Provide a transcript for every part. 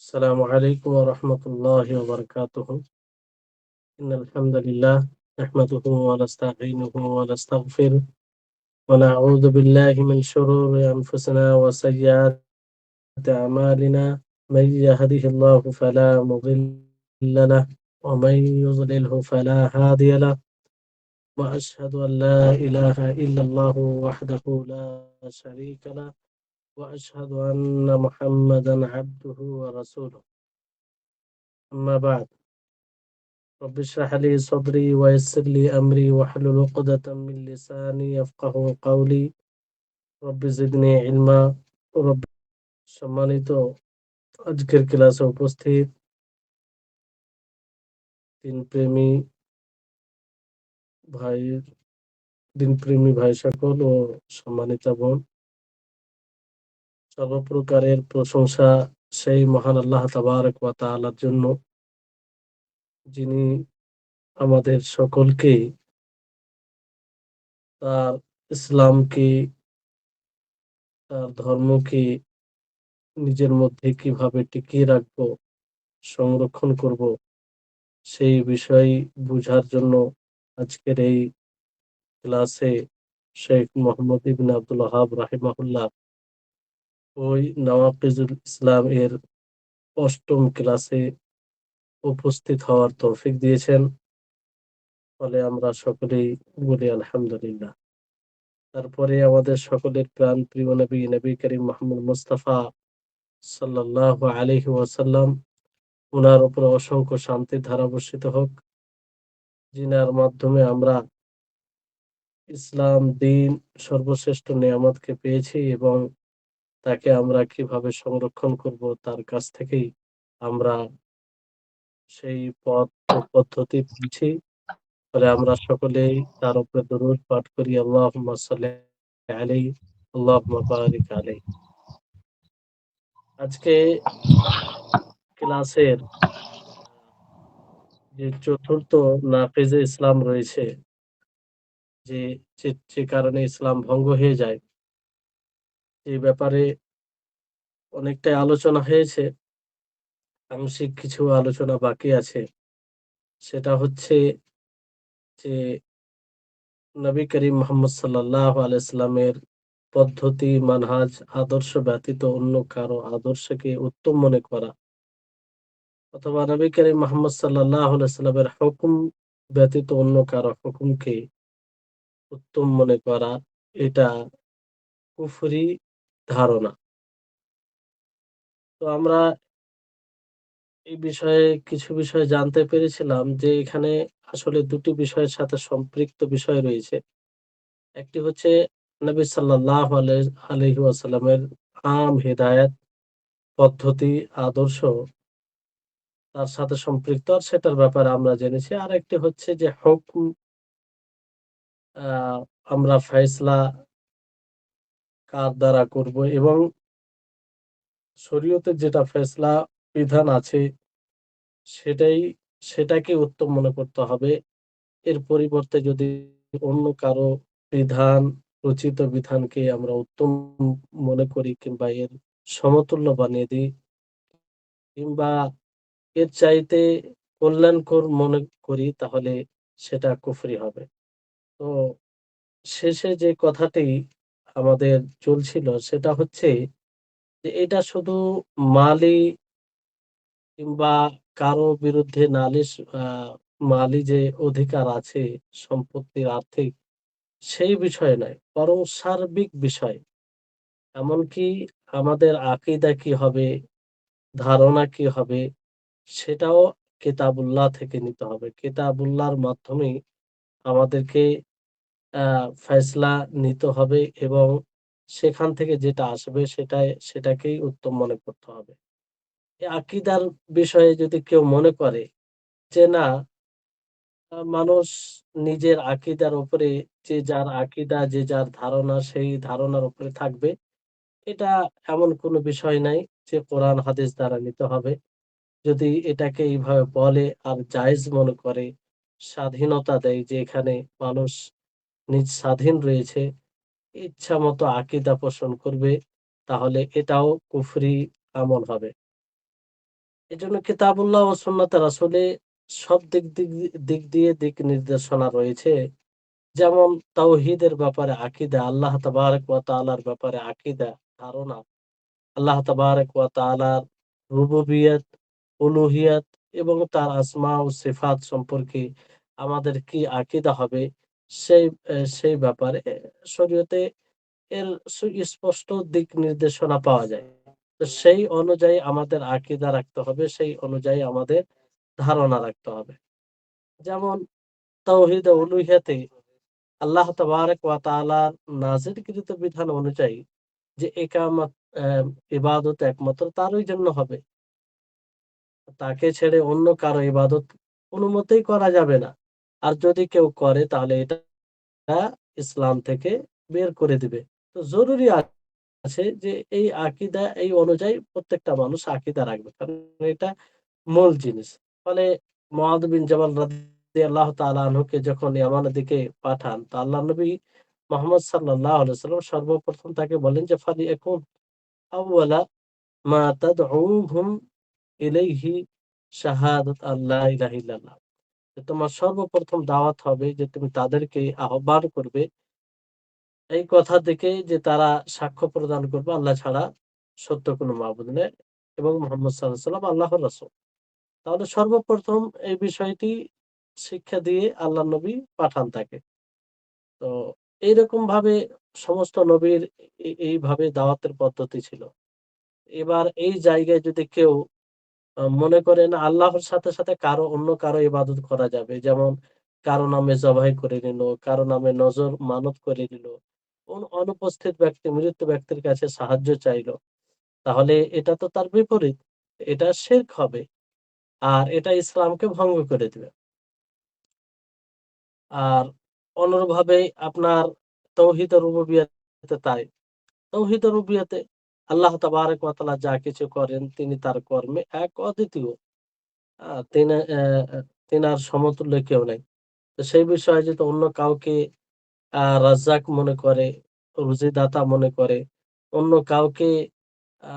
السلام عليكم ورحمة الله وبركاته. إن الحمد لله نحمده ونستعينه ونستغفره ونعوذ بالله من شرور أنفسنا وسيئات أعمالنا. من يهده الله فلا مضل له ومن يضلله فلا هادي له. وأشهد أن لا إله إلا الله وحده لا شريك له وأشهد أن محمدا عبده ورسوله. أما بعد، رب اشرح لي صدري ويسر لي أمري واحلل عقدة من لساني يفقه قولي رب زدني علما। রব সম্মানিত আজকের ক্লাসে উপস্থিত দিনপ্রেমী ভাই দিনপ্রেমী ভাই সকল ও সম্মানিতা বোন, সর্বপ্রকারের প্রশংসা সেই মহান আল্লাহ তাবারক ওয়া তাআলার জন্য, যিনি আমাদের সকলকে তার ইসলামকে, তার ধর্মকে নিজের মধ্যে কিভাবে টিকিয়ে রাখবো, সংরক্ষণ করব, সেই বিষয় বুঝার জন্য আজকের এই ক্লাসে শেখ মোহাম্মদ ইবনে আব্দুল ওয়াহাব রাহিমাহুল্লাহ ওই নওয়াকিজুল ইসলাম এর অষ্টম ক্লাসে উপস্থিত হওয়ার তৌফিক দিয়েছেন। ফলে আমরা সকলেই বলি আলহামদুলিল্লাহ। তারপরে আমাদের সকলের প্রাণ প্রিয় নবী নবী করিম মুহাম্মদ মুস্তাফা সাল্লাল্লাহু আলাইহি ওয়াসাল্লাম, ওনার উপর অসংখ্য শান্তির ধারা বর্ষিত হোক, যিনার মাধ্যমে আমরা ইসলাম দিন সর্বশ্রেষ্ঠ নেয়ামতকে পেয়েছি এবং তাকে আমরা কিভাবে সংরক্ষণ করব তার কাছ থেকেই আমরা সেই পথ ও পদ্ধতি পেয়েছি। ফলে আমরা সকলেই তার উপরে দরুদ পাঠ করি, আল্লাহুম্মা সাল্লি আলাইহি আল্লাহুম্মা বারিক আলাইহি। আজকে ক্লাসের যে চতুর্থ নাকিজে ইসলাম রয়েছে, যে যে কারণে ইসলাম ভঙ্গ হয়ে যায়, এই ব্যাপারে অনেকটাই আলোচনা হয়েছে। আংশিক কিছু আলোচনা বাকি আছে। সেটা হচ্ছে যে নবী করিম মুহাম্মদ সাল্লাল্লাহু আলাইহি সাল্লামের পদ্ধতি, মানহাজ, আদর্শ ব্যতীত অন্য কারো আদর্শকে উত্তম মনে করা, অথবা নবী করিম মুহাম্মদ সাল্লাল্লাহু আলাইহি সাল্লামের হুকুম ব্যতীত অন্য কারো হুকুমকে উত্তম মনে করা, এটা কুফরি ধারণা। তো আমরা এই বিষয়ে কিছু বিষয় জানতে পেরেছিলাম যে এখানে আসলে দুটি বিষয়ের সাথে সম্পৃক্ত বিষয় রয়েছে। একটি হচ্ছে নবী সাল্লাল্লাহু আলাইহি ওয়াসাল্লামের আম হেদায়েত, পদ্ধতি, আদর্শ তার সাথে সম্পৃক্ত, আর সেটার ব্যাপারে আমরা জেনেছি। আরেকটি হচ্ছে যে হুকম, আ আমরা ফায়সালা কার দ্বারা করব এবং শরীয়তের যেটা ফয়সালা বিধান আছে সেটাই সেটাকে উত্তম মনে করতে হবে। এর পরিবর্তে যদি অন্য কারো বিধান, রচিত বিধানকে আমরা উত্তম মনে করি কিংবা এর সমতুল্য বানিয়ে দিই কিংবা এর চাইতে কল্যাণকর মনে করি, তাহলে সেটা কুফরি হবে। তো শেষে যে কথাটি আমাদের চলছিল সেটা হচ্ছে যে এটা শুধু মালি কিংবা কারো বিরুদ্ধে নালিশ, আ মালি যে অধিকার আছে সম্পত্তির, আর্থিক, সেই বিষয় নয়, বরং সার্বিক বিষয়। এমনকি আমাদের আকীদা কি হবে, ধারণা কি হবে, সেটাও কিতাবুল্লাহ থেকে নিতে হবে। কিতাবুল্লাহর মাধ্যমেই আমাদেরকে আ ফয়সালা নিতে হবে এবং সেখান থেকে যেটা আসবে সেটাকেই উত্তম মনে করতে হবে। এই আকীদার বিষয়ে যদি কেউ মনে করে যে না, মানুষ নিজের আকীদার উপরে, যে যার আকীদা, যে যার ধারণা, সেই ধারণার উপরে থাকবে। এটা এমন কোনো বিষয় নাই যে কোরআন হাদিস দ্বারা নিতে হবে। যদি এটাকে এইভাবে বলে আর জায়েজ মনে করে, স্বাধীনতা দেয় যে এখানে মানুষ নিজ স্বাধীন রয়েছে, ইচ্ছামতো আকীদা পোষণ করবে, তাহলে এটাও কুফরি আমল হবে। এজন্য কিতাবুল্লাহ ও সুন্নাতে রাসূলে সব দিক দিয়ে দিক নির্দেশনা রয়েছে। যেমন তাওহীদের ব্যাপারে আকীদা, আল্লাহ তাবারাক ওয়া তাআলার ব্যাপারে আকীদা, ধারণা, আল্লাহ তাবারাক ওয়া তাআলার রুবুবিয়ত, উলুহিয়ত এবং তার আসমা ও সিফাত সম্পর্কে আমাদের কি আকীদা হবে সেই ব্যাপারে শরীয়তে এর সুস্পষ্ট দিক নির্দেশনা পাওয়া যায়। তো সেই অনুযায়ী আমাদের আকীদা রাখতে হবে, সেই অনুযায়ী আমাদের ধারণা রাখতে হবে। যেমন তাওহীদ ও উলুহিয়াতে আল্লাহ তাবারাক ওয়া তাআলার নাজিলকৃত বিধান অনুযায়ী যে ইকামত ইবাদত একমাত্র তারই জন্য হবে। তাকে ছেড়ে অন্য কারো ইবাদত কোনমতেই করা যাবে না। আর যদি কেউ করে তাহলে এটা ইসলাম থেকে বের করে দিবে। তো জরুরি আছে যে এই আকীদা এই অনুযায়ী প্রত্যেকটা মানুষ আকীদা রাখবে। কারণ এটা মূল জিনিস। ফলে মুআয বিন জাবাল রাদিয়াল্লাহু তাআলা আনহুকে যখন ইয়ামানের দিকে পাঠান, তো আল্লাহর নবী মুহাম্মদ সাল্লাল্লাহু আলাইহি ওয়াসাল্লাম সর্বপ্রথম তাকে বলেন যে ফালিয়াকুন আউওয়ালা মা তাদউহুম ইলাইহি শাহাদাত আল্লা ইলাহা ইল্লাল্লাহ। যে তোমার সর্বপ্রথম দাওয়াত হবে যে তুমি তাদেরকে আহ্বান করবে এই কথা থেকে যে তারা সাক্ষ্য প্রদান করবে আল্লাহ ছাড়া সত্য কোনো মাবুদ নেই এবং মুহাম্মদ সাল্লাল্লাহু আলাইহি ওয়াসাল্লাম আল্লাহর রাসূল। তাহলে সর্বপ্রথম এই বিষয়টি শিক্ষা দিয়ে আল্লাহ নবী পাঠান তাকে। তো এইরকম ভাবে সমস্ত নবীর এইভাবে দাওয়াতের পদ্ধতি ছিল। এবার এই জায়গায় যদি কেউ মনে করে না আল্লাহর সাথে অন্য কারো ইবাদত করা যাবে। যেমন কারো নামে জবাই করে নিল, কারো নামে নজর মানত করে নিল। অনুপস্থিত ব্যক্তি মৃত ব্যক্তির কাছে সাহায্য চাইলো। তাহলে এটা তো তার বিপরীত। এটা শিরক হবে। আর এটা ইসলামকে ভঙ্গ করে দিবে। আর অনুরূপভাবে আপনার তাওহীদ রুবুবিয়্যাতে তাই। তাওহীদ রুবুবিয়্যাতে আল্লাহ তাবারাক ওয়া তাআলা যা কিছু করেন তিনি তার কর্মে এক অদ্বিতীয়। আ তিনি তিনার সমতুল্য কেউ নাই। তো সেই বিষয়ে যদি অন্য কাউকে রাজ্জাক মনে করে, রুজিদাতা মনে করে, অন্য কাউকে আ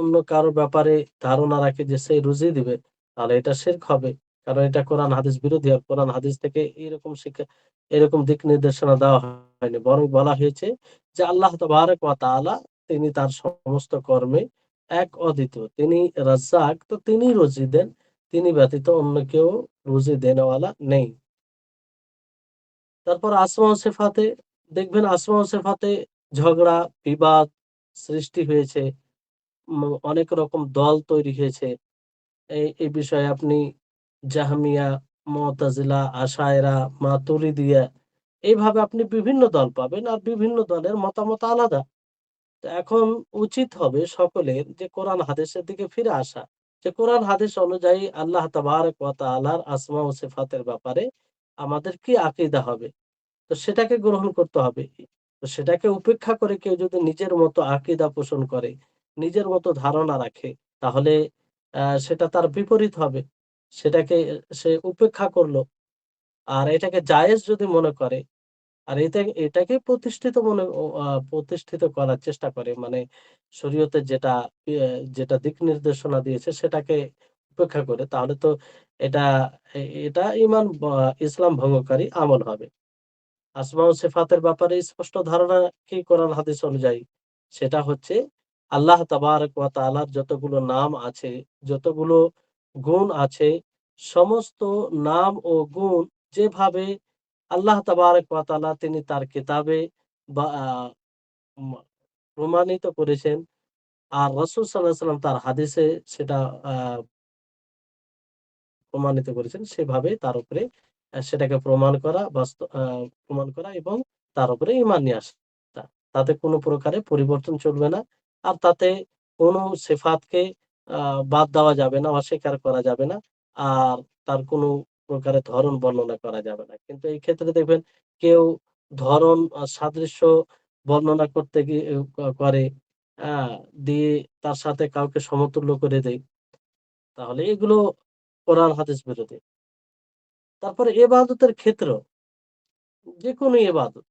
অন্য কারো ব্যাপারে ধারণা রাখে যে সে রুজি দিবে, তাহলে এটা শিরক হবে। কারণ এটা কোরআন হাদিস বিরোধী। আর কোরআন হাদিস থেকে এরকম দিক নির্দেশনা দেওয়া হয়নি। বরং বলা হয়েছে যে আল্লাহ তাবারাক ওয়া তাআলা তিনি তার সমস্ত কর্মে এক অদ্বিতীয়। তিনি রাজ্জাক, তো তিনিই রুজি দেন। তিনি ব্যতীত অন্য কেউ রুজি দেনওয়ালা নেই। তারপর আসমা ও সিফাতে দেখবেন আসমা ও সিফাতে ঝগড়া, বিবাদ সৃষ্টি হয়েছে। অনেক রকম দল তৈরি হয়েছে। এই বিষয়ে আপনি জাহমিয়া, মু'তাজিলা, আশায়রা, মাতুরিদিয়া এইভাবে আপনি বিভিন্ন দল পাবেন। আর বিভিন্ন দলের মতামত আলাদা। তো এখন উচিত হবে সকলের যে কোরআন হাদিসের দিকে ফিরে আসা। যে কোরআন হাদিস অনুযায়ী আল্লাহ তাবারাক ওয়া তাআলার আসমা ও সিফাতের ব্যাপারে আমাদের কি আকীদা হবে? তো সেটাকে গ্রহণ করতে হবে। তো সেটাকে উপেক্ষা করে কেউ যদি নিজের মতো আকীদা পোষণ করে, নিজের মতো ধারণা রাখে, তাহলে সেটা তার বিপরীত হবে। সেটাকে সে উপেক্ষা করলো। আর এটাকে জায়েজ যদি মনে করে, আর এটাকে প্রতিষ্ঠিত মনে ও প্রতিষ্ঠিত করার চেষ্টা করে। মানে শরীয়তে যেটা দিক নির্দেশনা দিয়েছে সেটাকে উপেক্ষা করে, তাহলে তো এটা এটা ইসলাম ভঙ্গকারী আমল হবে। আসমা ও সিফাতের ব্যাপারে স্পষ্ট ধারণা কি কোরআন হাদিস অনুযায়ী? সেটা হচ্ছে আল্লাহ তাবারাক ওয়া তাআলার যতগুলো নাম আছে, যতগুলো গুণ আছে, সমস্ত নাম ও গুণ যেভাবে আল্লাহ তাবারাক ওয়া তাআলা তিনি তার কিতাবে বা মা প্রমাণিত করেছেন, আর রাসূল সাল্লাল্লাহু আলাইহি ওয়াসাল্লাম তার হাদিসে সেটা আ প্রমাণিত করেছেন সেভাবে তার উপরে সেটাকে প্রমাণ করা এবং তার উপরে ঈমান নিয়ে আসা। তাতে কোনো প্রকারে পরিবর্তন চলবে না। আর তাতে কোনো সিফাতকে আ বাদ দেওয়া যাবে না, অস্বীকার করা যাবে না। আর তার কোনো প্রকারের ধরন বর্ণনা করা যাবে না। কিন্তু এই ক্ষেত্রে দেখবেন কেউ ধরন সাদৃশ্য বর্ণনা করতে গিয়ে করে, আ দিয়ে তার সাথে কাউকে সমতুল্য করে দেয়। তাহলে এগুলো কোরআন হাদিস বিরোধী। তারপরে ইবাদতের ক্ষেত্রেও যেকোনো ইবাদত,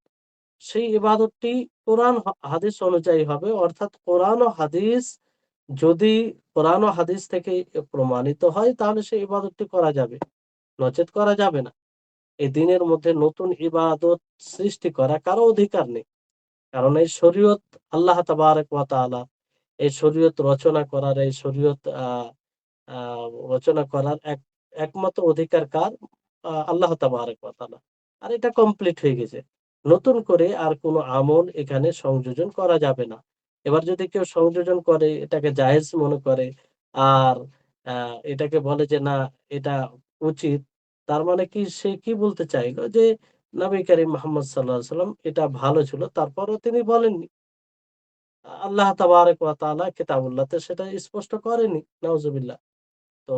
সেই ইবাদতটি কোরআন হাদিস অনুযায়ী হবে। অর্থাৎ কোরআন ও হাদিস যদি কোরআন ও হাদিস থেকে প্রমাণিত হয় তাহলে সেই ইবাদতটি করা যাবে, নচেৎ করা যাবে না। এই দিনের মধ্যে নতুন ইবাদত সৃষ্টি করা কারো অধিকার নেই। কারণ এই শরীয়ত আল্লাহ তাবারক ওয়া তাআলা, এই শরীয়ত রচনা করার, এই শরীয়ত আ রচনা করার একমাত্র অধিকার কার? আল্লাহ তাবারক ওয়া তাআলা। আর এটা কমপ্লিট হয়ে গেছে। নতুন করে আর কোন আমল এখানে সংযোজন করা যাবে না। এবার যদি কেউ সংযোজন করে, এটাকে জায়েজ মনে করে, আর আ এটাকে বলে যে না এটা উচিত, তার মানে কি সে কি বলতে চাইলো? যে নবী করিম মুহাম্মদ সাল্লাল্লাহু আলাইহি ওয়াসাল্লাম এটা ভালো ছিল। তারপরেও তিনি বলেননি। আল্লাহ তাবারক ওয়া তাআলা কিতাবুল্লাহতে সেটা স্পষ্ট করেনি। নাউজুবিল্লাহ। তো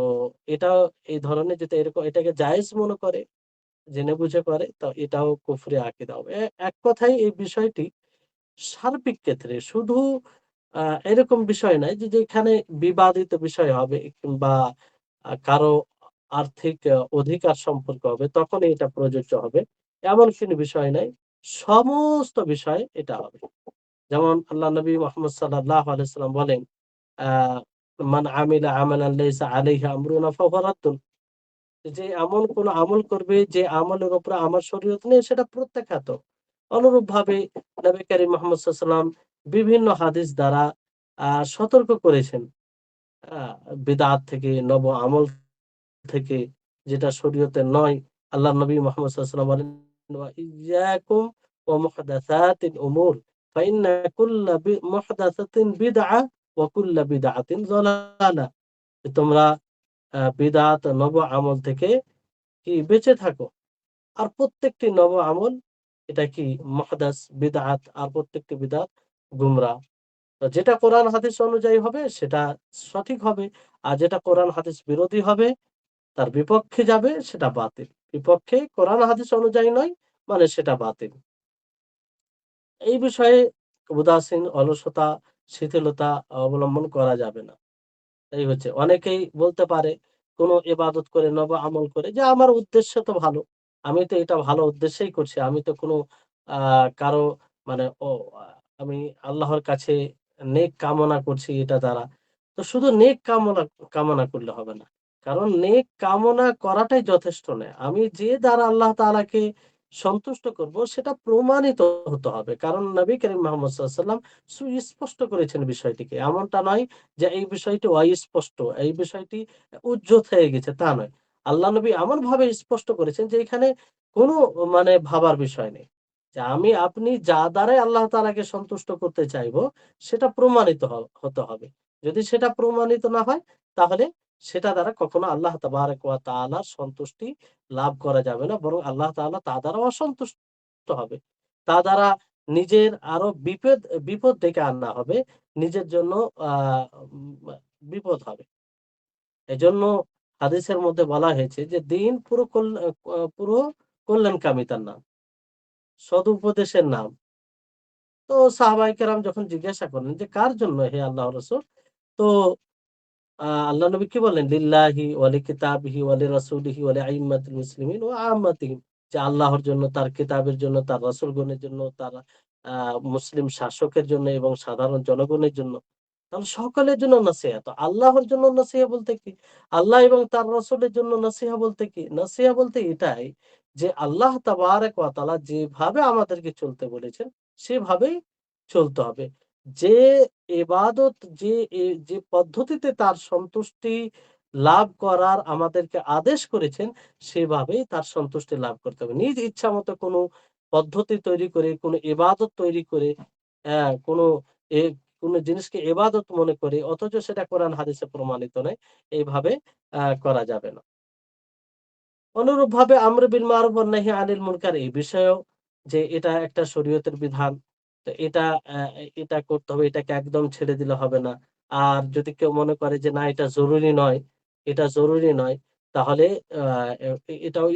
এটাও এই ধরনের যদি এরকম এটাকে জায়েজ মনে করে, জেনে বুঝে করে, তো এটাও কুফরি আকীদা হবে। এক কথায় এই বিষয়টি সার্বিক ক্ষেত্রে শুধু আ এরকম বিষয় নয় যে যেখানে বিবাদিত বিষয় হবে কিংবা কারো আর্থিক অধিকার সম্পর্ক হবে তখনই এটা প্রযোজ্য হবে। এমন কোনো বিষয় নাই। সমস্ত বিষয়ে এটা হবে। যেমন আল্লাহ নবী মুহাম্মদ সাল্লাল্লাহু আলাইহি ওয়াসাল্লাম বলেন, আ "মান আমিলা আমালান লাইসা আলাইহি আমরুনা ফাহুয়া রাদ্দুন।" যে এমন কোন আমল করবে যে আমলের উপরে আমার শরীয়ত নেই সেটা প্রত্যাখ্যাত। অনুরূপভাবে নবী করিম মুহাম্মদ সাল্লাল্লাহু আলাইহি ওয়াসাল্লাম বিভিন্ন হাদিস দ্বারা সতর্ক করেছেন আ বিদআত থেকে, নব আমল থেকে, যেটা শরীয়তের নয়। আল্লাহর নবী মুহাম্মদ সাল্লাল্লাহু আলাইহি ওয়াসাল্লাম বলেন, "ওয়া ইয়্যাকুম ওয়া মুহদাসাতিল উমুর ফাইন্না কুল্লা মুহদাসাতিন বিদআহ ওয়া কুল্লা বিদআতিন যালালাহ।" তোমরা বিদআত নব আমল থেকে কি বেঁচে থাকো। আর প্রত্যেকটি নব আমল এটা কি মুহদাস, বিদআত, আর প্রত্যেকটি বিদআত গুমরাহ। তো যেটা কোরআন হাদিস অনুযায়ী হবে সেটা সঠিক হবে। আর যেটা কোরআন হাদিস বিরোধী হবে, তার বিপক্ষে যাবে সেটা বাতিল। বিপক্ষে কোরআন হাদিস অনুযায়ী নয় মানে সেটা বাতিল। এই বিষয়ে উদাসীন, অলসতা, শিথিলতা অবলম্বন করা যাবে না। এই হচ্ছে। অনেকেই বলতে পারে কোন ইবাদত করে, নব আমল করে যে আমার উদ্দেশ্য তো ভালো। আমি তো এটা ভালো উদ্দেশ্যেই করছি। আমি তো কোন আ কারো মানে আ আমি আল্লাহর কাছে নেক কামনা করছি এটা দ্বারা। তো শুধু নেক কামনা কামনা করলে হবে না। কারণ নেক কামনা করাটাই যথেষ্ট নয়। আমি যে দ্বারা আল্লাহ তাআলাকে সন্তুষ্ট করব সেটা প্রমাণিত হতে হবে। কারণ নবী করিম মুহাম্মদ সাল্লাল্লাহু আলাইহি ওয়াসাল্লাম সুস্পষ্ট করেছেন বিষয়টিকে। এমনটা নয় যে এই বিষয়টি অস্পষ্ট, এই বিষয়টি উজ্জত হয়ে গেছে তা নয়। আল্লাহ নবী এমনভাবে স্পষ্ট করেছেন যে এখানে কোনো মানে ভাবার বিষয় নেই। যে আমি আপনি যা দ্বারাই আল্লাহ তাআলাকে সন্তুষ্ট করতে চাইবো সেটা প্রমাণিত হতে হবে। যদি সেটা প্রমাণিত না হয় তাহলে সেটা দ্বারা কখনো আল্লাহ তাবারাক ওয়া তাআলার সন্তুষ্টি লাভ করা যাবে না। বরং আল্লাহ তাআলা তা দ্বারা অসন্তুষ্ট হবে। তা দ্বারা নিজের আরো বিপদ ডেকে আনা হবে। নিজের জন্য আ উম বিপদ হবে। এজন্য হাদিসের মধ্যে বলা হয়েছে যে দিন পুরো কল্যাণকামিতার নাম, সদুপদেশের নাম। তো সাহাবায়ে কেরাম যখন জিজ্ঞাসা করলেন যে, "কার জন্য হে আল্লাহর রাসূল?" তো আল্লাহ নবী কি বললেন? লিল্লাহি ওয়া লিকিতাবিহি ওয়া লিরাসূলিহি ওয়া লিআইম্মাতিল মুসলিমিন ওয়া আম্মাতিহিম। যে আল্লাহর জন্য, তার কিতাবের জন্য, তার রাসূলগণের জন্য, তার আ মুসলিম শাসকের জন্য এবং সাধারণ জনগণের জন্য। তাহলে সকলের জন্য নসিহা। তো আল্লাহর জন্য নসিহা বলতে কি? আল্লাহ এবং তার রাসূলের জন্য নসিহা বলতে কি? নসিহা বলতে এটাই যে আল্লাহ তাবারাক ওয়া তাআলা যেভাবে আমাদেরকে চলতে বলেছেন সেভাবেই চলতে হবে। যে ইবাদত যে পদ্ধতিতে তার সন্তুষ্টি লাভ করার আমাদেরকে আদেশ করেছেন সেভাবেই তার সন্তুষ্টি লাভ করতে হবে। নিজ ইচ্ছামত কোনো পদ্ধতি তৈরি করে, কোনো ইবাদত তৈরি করে, কোনো এ কোন জিনিসকে ইবাদত মনে করে অথচ সেটা কোরআন হাদিসে প্রমাণিত নয়, এইভাবে করা যাবে না। অনুরূপভাবে আমর বিল মারুফ ওয়ান নাহি আনিল মুনকার এই বিষয়েও যে এটা একটা শরীয়তের বিধান। তো এটা করতে হবে, এটাকে একদম ছেড়ে দিলে হবে না। আর যদি কেউ মনে করে যে না এটা জরুরি নয়, এটা জরুরি নয়, তাহলে আ এটাও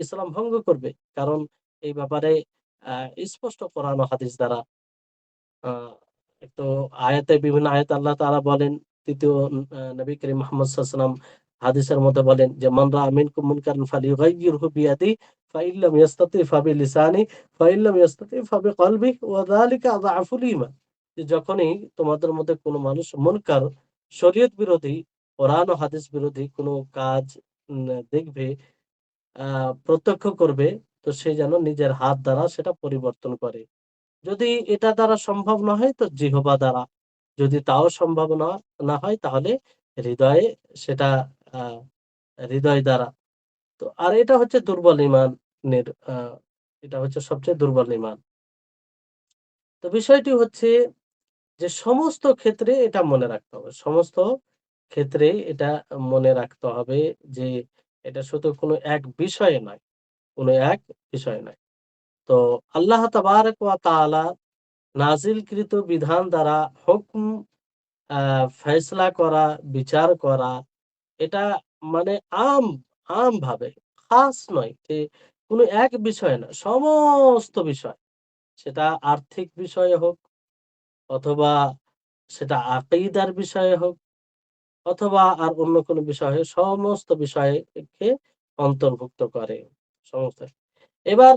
ইসলাম ভঙ্গ করবে। কারণ এই ব্যাপারে আ স্পষ্ট কোরআন ও হাদিস দ্বারা আ তো বিভিন্ন আয়াতে আল্লাহ তাআলা বলেন ৩য় নবী করিম মুহাম্মদ সাল্লাল্লাহু আলাইহি ওয়াসাল্লাম হাদিসের মধ্যে বলেন যে, "মান রাআ মিনকুম মুনকারান ফালিয়ুগাইয়িরহু বিয়াদিহি, ফাইন লাম ইয়াস্তাতি ফাবিলিসানিহি, ফাইন লাম ইয়াস্তাতি ফাবিকলবিহি ওয়া যালিকা আযআফুল ঈমান।" যে যখনই তোমাদের মধ্যে কোনো মানুষ মুনকার, শরীয়ত বিরোধী, কোরআন ও হাদিস বিরোধী কোনো কাজ দেখবে, প্রত্যক্ষ করবে, তো সে যেন নিজের হাত দ্বারা সেটা পরিবর্তন করে। যদি এটা দ্বারা সম্ভব না হয় তো জিহ্বা দ্বারা, যদি তাও সম্ভব না না হয় তাহলে হৃদয়ে সেটা, আহ হৃদয় দ্বারা। তো আর এটা হচ্ছে দুর্বল ইমানের, এটা হচ্ছে সবচেয়ে দুর্বল ইমান। তো বিষয়টি হচ্ছে যে সমস্ত ক্ষেত্রে এটা মনে রাখতে হবে। সমস্ত ক্ষেত্রেই এটা মনে রাখতে হবে যে এটা শুধু কোনো এক বিষয়ে নয়, কোনো এক বিষয় নয়। তো আল্লাহ তাবারাক ওয়া তাআলা নাজিলকৃত বিধান দ্বারা হুকম, ফয়সালা করা, বিচার করা, এটা মানে আম আমভাবে, খাস নয় যে কোনো এক বিষয় না, সমস্ত বিষয়। সেটা আর্থিক বিষয়ে হোক, অথবা সেটা আকীদার বিষয়ে হোক, অথবা আর অন্য কোনো বিষয় হোক, সমস্ত বিষয়কে অন্তর্ভুক্ত করে। সমস্ত। এবার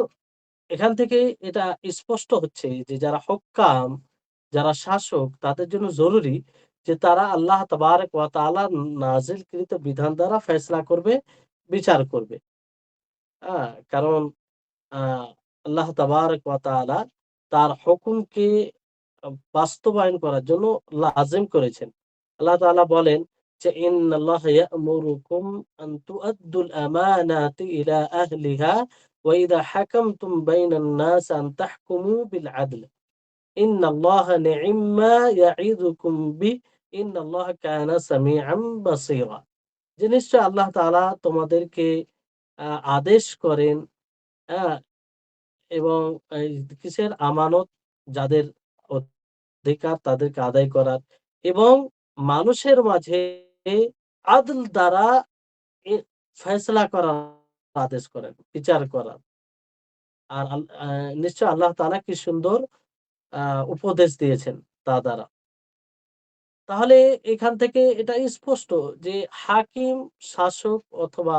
এখান থেকে এটা স্পষ্ট হচ্ছে যে যারা হুক্কাম, যারা শাসক, তাদের জন্য জরুরি যে তারা আল্লাহ তাবারাক ওয়া তাআলার নাজিলকৃত বিধান দ্বারা ফয়সালা করবে, বিচার করবে। কারণ আ আল্লাহ তাবারাক ওয়া তাআলা তার হুকুমকে বাস্তবায়ন করার জন্য লাজিম করেছেন। আল্লাহ তাআলা বলেন যে, "ইন্নাল্লাহা ইয়া'মুরুকুম আন তু'আদ্দুল আমানাতি ইলা আহলিহা ওয়া ইযা হাকামতুম বাইনান নাস আন তাহকুমু বিল আদল। ইন্নাল্লাহা নি'ম্মা ইয়া'iযুকুম বিহি, ইন্নাল্লাহা কানা সামিআন বাসীরা।" যে নিশ্চয় আল্লাহ তাআলা তোমাদেরকে আ আদেশ করেন, আ এবং এই কিসের আমানত, যাদের অধিকার তাদেরকে আদায় করার, এবং মানুষের মাঝে আদল দ্বারা এ ফয়সালা করার আদেশ করেন, বিচার করার। আর নিশ্চয় আল্লাহ তাআলা কি সুন্দর আ উপদেশ দিয়েছেন তা দ্বারা। তাহলে এখান থেকে এটা স্পষ্ট যে হাকিম, শাসক অথবা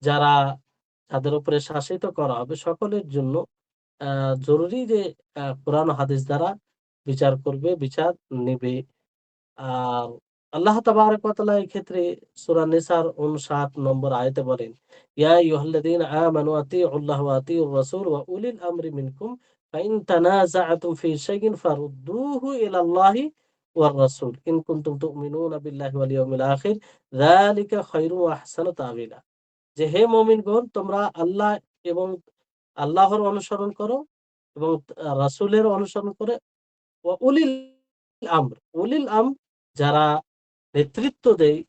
যারা, যাদের উপরে শাসিত করা হবে সকলের জন্য জরুরি যে কোরআন ও হাদিস দ্বারা বিচার করবে, বিচার নিবে। আর আল্লাহ তাবারাক ওয়া তাআলা এই ক্ষেত্রে সূরা নিসার ৫৯ নম্বর আয়াতে বলেন, ইয়া আইয়ুহাল্লাযীনা আমানু আতিউল্লাহ ওয়া আতিউর রাসূল ওয়া উলিল আমরি মিনকুম ফাইন তানাযাআতুম ফি শাইইন ফারুদ্দুহু ইলাল্লাহি ওয়ার রাসূল ইন কুনতুম তু'মিনুনা বিল্লাহি ওয়াল ইয়াউমিল আখির যালিকা খায়রুন ওয়া আহসানু তা'ওয়িলা। যে হে মুমিনগণ, তোমরা আল্লাহ এবং আল্লাহর অনুসরণ করো এবং রাসূলের অনুসরণ করে, ওয়া উলিল আমর, উলিল আমর যারা নেতৃত্ব দেয়,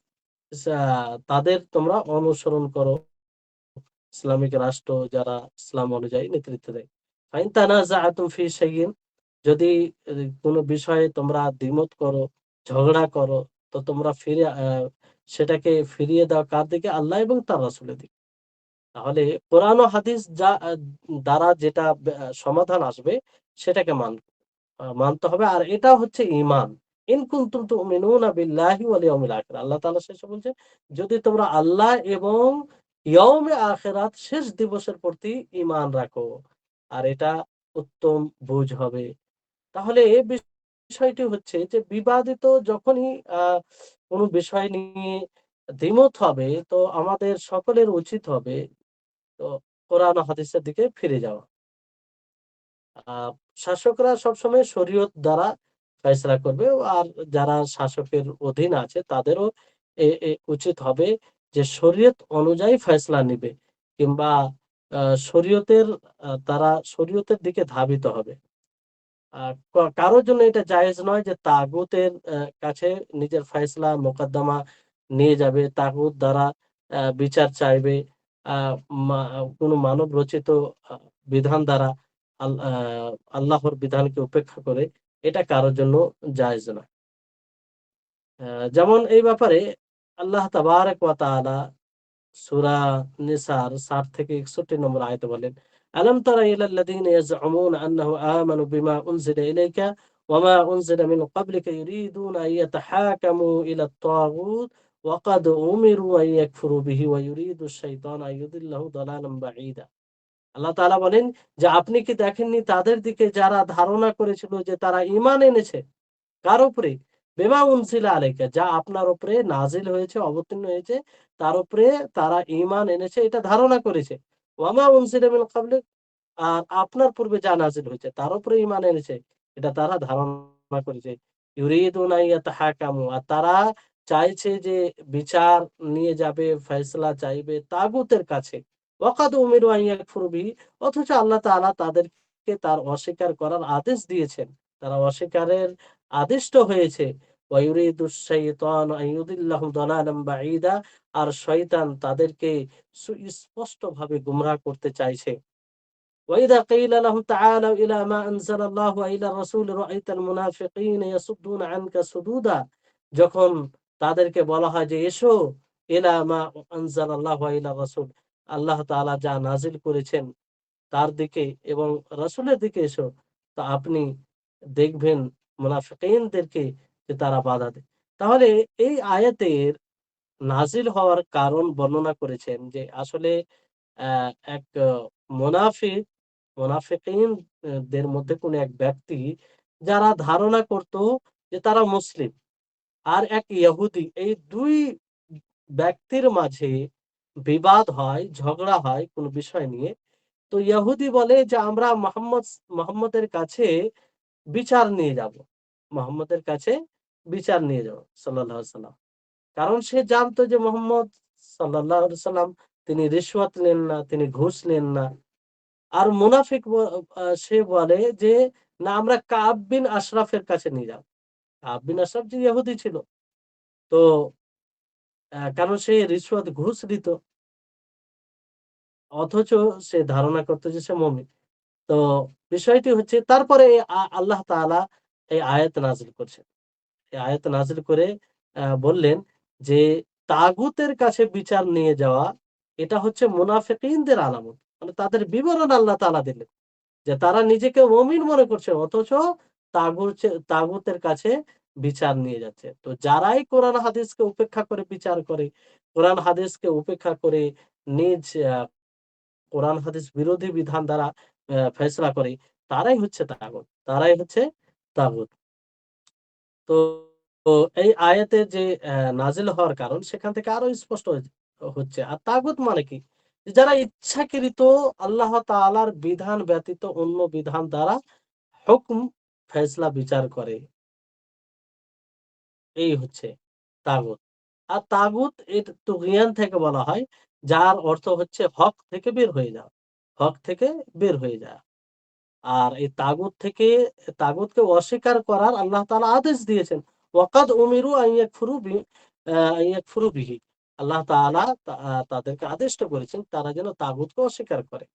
সা তাদের তোমরা অনুসরণ করো। ইসলামিক রাষ্ট্র যারা ইসলাম অনুযায়ী নেতৃত্ব দেয়। ফাইন তানাযাআতুম ফি শাইইন, যদি কোন বিষয়ে তোমরা দ্বিমত করো, ঝগড়া করো, তো তোমরা সেটাকে ফিরিয়ে দাও কার দিকে? আল্লাহ এবং তার রাসূলের দিকে। তাহলে কোরআন ও হাদিস যা দ্বারা যেটা সমাধান আসবে সেটাকে মানতে হবে। আর এটা হচ্ছে ঈমান। ইন কুনতুম তুমিনুনা বিল্লাহি ওয়াল ইয়াউমিল আখির। আল্লাহ তাআলা শেষে বলছে, যদি তোমরা আল্লাহ এবং ইয়াউমে আখিরাত, শেষ দিবসের প্রতি ঈমান রাখো। আর এটা উত্তম বুঝ হবে। তাহলে এই বিষয়টি হচ্ছে যে বিবাদিত যখনই আ কোন বিষয় নিয়ে দ্বিমত হবে, তো আমাদের সকলের উচিত হবে তো কোরআন ও হাদিসের দিকে ফিরে যাওয়া। আ শাসকরা সবসময় শরীয়ত দ্বারা ফায়সালা করবে। আর যারা শাসকের অধীন আছে তাদেরও উচিত হবে যে শরীয়ত অনুযায়ী ফায়সালা নিবে, কিংবা আ শরীয়তের তারা শরীয়তের দিকে ধাবিত হবে। আ কারোর জন্য এটা জায়েজ নয় যে তাগুতের কাছে নিজের ফায়সালা মোকদ্দমা নিয়ে যাবে। তাগুত দ্বারা বিচার চাইবে। আ মা কোন মানব রচিত আ বিধান দ্বারা আল আ আল্লাহর বিধানকে উপেক্ষা করে, এটা কারোর জন্য জায়েজ নয়। আ যেমন এই ব্যাপারে আল্লাহ তাবারাক ওয়া তাআলা সূরা নিসার ৬০ থেকে ৬১ নম্বর আয়াতে বলেন, আলাম তারা ইলাল্লাযীনা ইয়াজউমুনা আন্নাহু আমানু বিমা উনজিলা ইলাইকা ওয়া মা উনজিলা মিন ক্বাবলিকা ইউরিদুনা আন ইয়াতাহাকামু ইলাত তাগুত ওয়া ক্বাদ উমিরু আন ইয়াকফুরু বিহি ওয়া ইউরিদু আশ-শাইতানু আন ইউদিল্লাহু দালালাম বাঈদা। আল্লাহ তাআলা বলেন যে আপনি কি দেখেননি তাদের দিকে যারা ধারণা করেছিল যে তারা ঈমান এনেছে কার উপরে? বিমা উনজিলা আলাইকা, যা আপনার উপরে নাজিল হয়েছে, অবতীর্ণ হয়েছে, তার উপরে তারা ঈমান এনেছে, এটা ধারণা করেছে। ওয়ামা উনজিলা মিন ক্বাবলিক, আর আপনার পূর্বে যা নাজিল হয়েছে তার উপরে ঈমান এনেছে, এটা তারা ধারণা করেছে। ইউরিদুনা ইয়াতাহাকামু, আর তারা চাইছে যে বিচার নিয়ে যাবে, ফয়সালা চাইবে তাগুতের কাছে। ওয়াকাদ উমিরু আন ইয়াকফুরু বিহি, অথচ আল্লাহ তাআলা তাদেরকে তার অস্বীকার করার আদেশ দিয়েছেন। তারা অস্বীকারের আদিষ্ট হয়েছে। ওয়া ইউরিদুশ শাইতানু আন ইউদিল্লাহুম দালালাম বাঈদা, আর শয়তান তাদেরকে সুস্পষ্টভাবে গুমরাহ করতে চাইছে। وإذا قيل لهم تعالوا إلى ما أنزل الله وإلى الرسول رأيت المنافقين يصدون عنك صدودا, যখন তাদেরকে বলা হয় যে এসো ইলা মা আনজালাল্লাহু ওয়া ইলা রাসূল, আল্লাহ তাআলা যা নাজিল করেছেন তার দিকে এবং রাসূলের দিকে এসো, তা আপনি দেখবেন মুনাফিকিনদেরকে যে তারা বাধা দেয়। তাহলে এই আয়াতের নাজিল হওয়ার কারণ বর্ণনা করেছেন যে আসলে এক মুনাফিক মুনাফিকিন দের মধ্যে কোন এক ব্যক্তি যারা ধারণা করত যে তারা মুসলিম, আর এক ইহুদি, এই ২ ব্যক্তির মাঝে বিবাদ হয়, ঝগড়া হয় কোন বিষয় নিয়ে। তো ইহুদি বলে যে আমরা মুহাম্মদের কাছে বিচার নিয়ে যাব। মুহাম্মদের কাছে বিচার নিয়ে যাব সাল্লাল্লাহু আলাইহি সাল্লাম। কারণ সে জানতো যে মুহাম্মদ সাল্লাল্লাহু আলাইহি সাল্লাম তিনি রিশওয়াত নেন না, তিনি ঘুষ নেন না। আর মুনাফিক সে বলে যে না, আমরা কাব বিন আশরাফের কাছে নিয়ে যাব। কাব বিন আশরাফ যে ইহুদি ছিল। তো কারণ সে রিশওয়াত ঘুষ দিত। অথচ সে ধারণা করত যে সে মুমিন। তো বিষয়টি হচ্ছে তারপরে আল্লাহ তাআলা এই আয়াত নাযিল করছেন। এই আয়াত নাযিল করে বললেন যে তাগুতের কাছে বিচার নিয়ে যাওয়া, এটা হচ্ছে মুনাফিকিনদের আলামত। মানে তাদের বিবরণ আল্লাহ তাআলা দিলেন। যে তারা নিজেকে মুমিন মনে করছে, অথচ তাগুতের কাছে বিচার নিয়ে যাচ্ছে। তো যারাই কোরআন হাদিসকে উপেক্ষা করে বিচার করে, কোরআন হাদিসকে উপেক্ষা করে নিজ কোরআন হাদিস বিরোধী বিধান দ্বারা ফয়সালা করে, তারাই হচ্ছে তাগুত। তারাই হচ্ছে তাগুত। তো তো এই আয়াতের যে নাজিল হওয়ার কারণ সেখান থেকে আরো স্পষ্ট হচ্ছে। আর তাগুত মানে কি? যে যারা ইচ্ছাকৃত আল্লাহ তাআলার বিধান ব্যতীত অন্য বিধান দ্বারা হুকম ফয়সালা বিচার করে, এই হচ্ছে তাগুত। আর তাগুত এর তুগয়ান থেকে বলা হয়, যার অর্থ হচ্ছে হক থেকে বের হয়ে যাওয়া। হক থেকে বের হয়ে যাওয়া। আর এই তাগুতকে অস্বীকার করার আল্লাহ তাআলা আদেশ দিয়েছেন। ওয়াকাদ উমিরু আন ইয়াকফুরু বিহি। আল্লাহ তাআলা তাদেরকে আদেষ্ট করেছেন তারা যেন তাগুতকে অস্বীকার করে।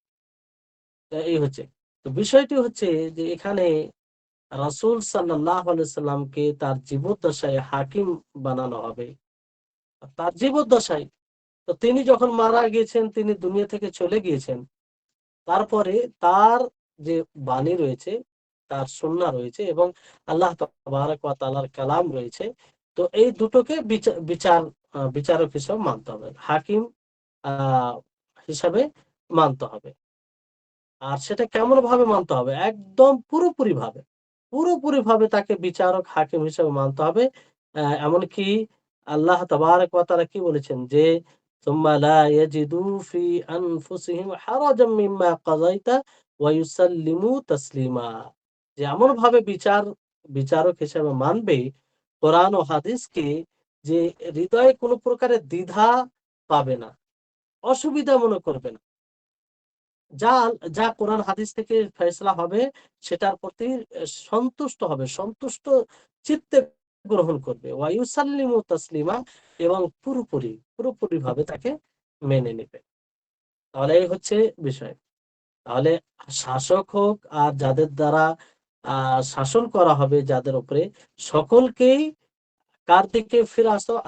এই হচ্ছে। তো বিষয়টি হচ্ছে যে এখানে রাসূল সাল্লাল্লাহু আলাইহি সাল্লামকে তার জীবদ্দশায় হাকিম বানানো হবে। তার জীবদ্দশায়। তো তিনি যখন মারা গিয়েছেন, তিনি দুনিয়া থেকে চলে গিয়েছেন। তারপরে তার যে বাণী রয়েছে, তার সুন্নাহ রয়েছে এবং আল্লাহ তাবারাক ওয়া তাআলার কালাম রয়েছে। তো এই দুটোকে বিচারক হিসেবে মানতে হবে। হাকিম আ হিসাবে মানতে হবে। আর সেটা কেমনভাবে মানতে হবে? একদম পুরোপুরিভাবে। পুরোপুরিভাবে তাকে বিচারক, হাকিম হিসেবে মানতে হবে। এমনকি আল্লাহ তাবারাক ওয়া তাআলা কি বলেছেন? যে সুম্মা লা ইয়াজিদু ফি আনফুসিহিম হারাজাম মিম্মা কাযাইতা ওয়া ইউসাল্লিমু তাসলিমা। যে এমনভাবে বিচারক হিসেবে মানবে কোরআন ও হাদিসকে, যে হৃদয়ে কোন প্রকারের দ্বিধা পাবে না, অসুবিধা মনে করবে না। যা যা কোরআন হাদিস থেকে ফয়সালা হবে সেটার প্রতি সন্তুষ্ট হবে, সন্তুষ্ট চিত্তে গ্রহণ করবে। ওয়া ইউসাল্লিমু তাসলিমা, এবং পুরোপুরি ভাবে তাকে মেনে নিবে। তাহলে এই হচ্ছে বিষয়। তাহলে শাসক হোক আর যাদের দ্বারা শাসন করা হবে যাদের উপরে, সকলকেই কার দিকে ফিরে আসতে হবে?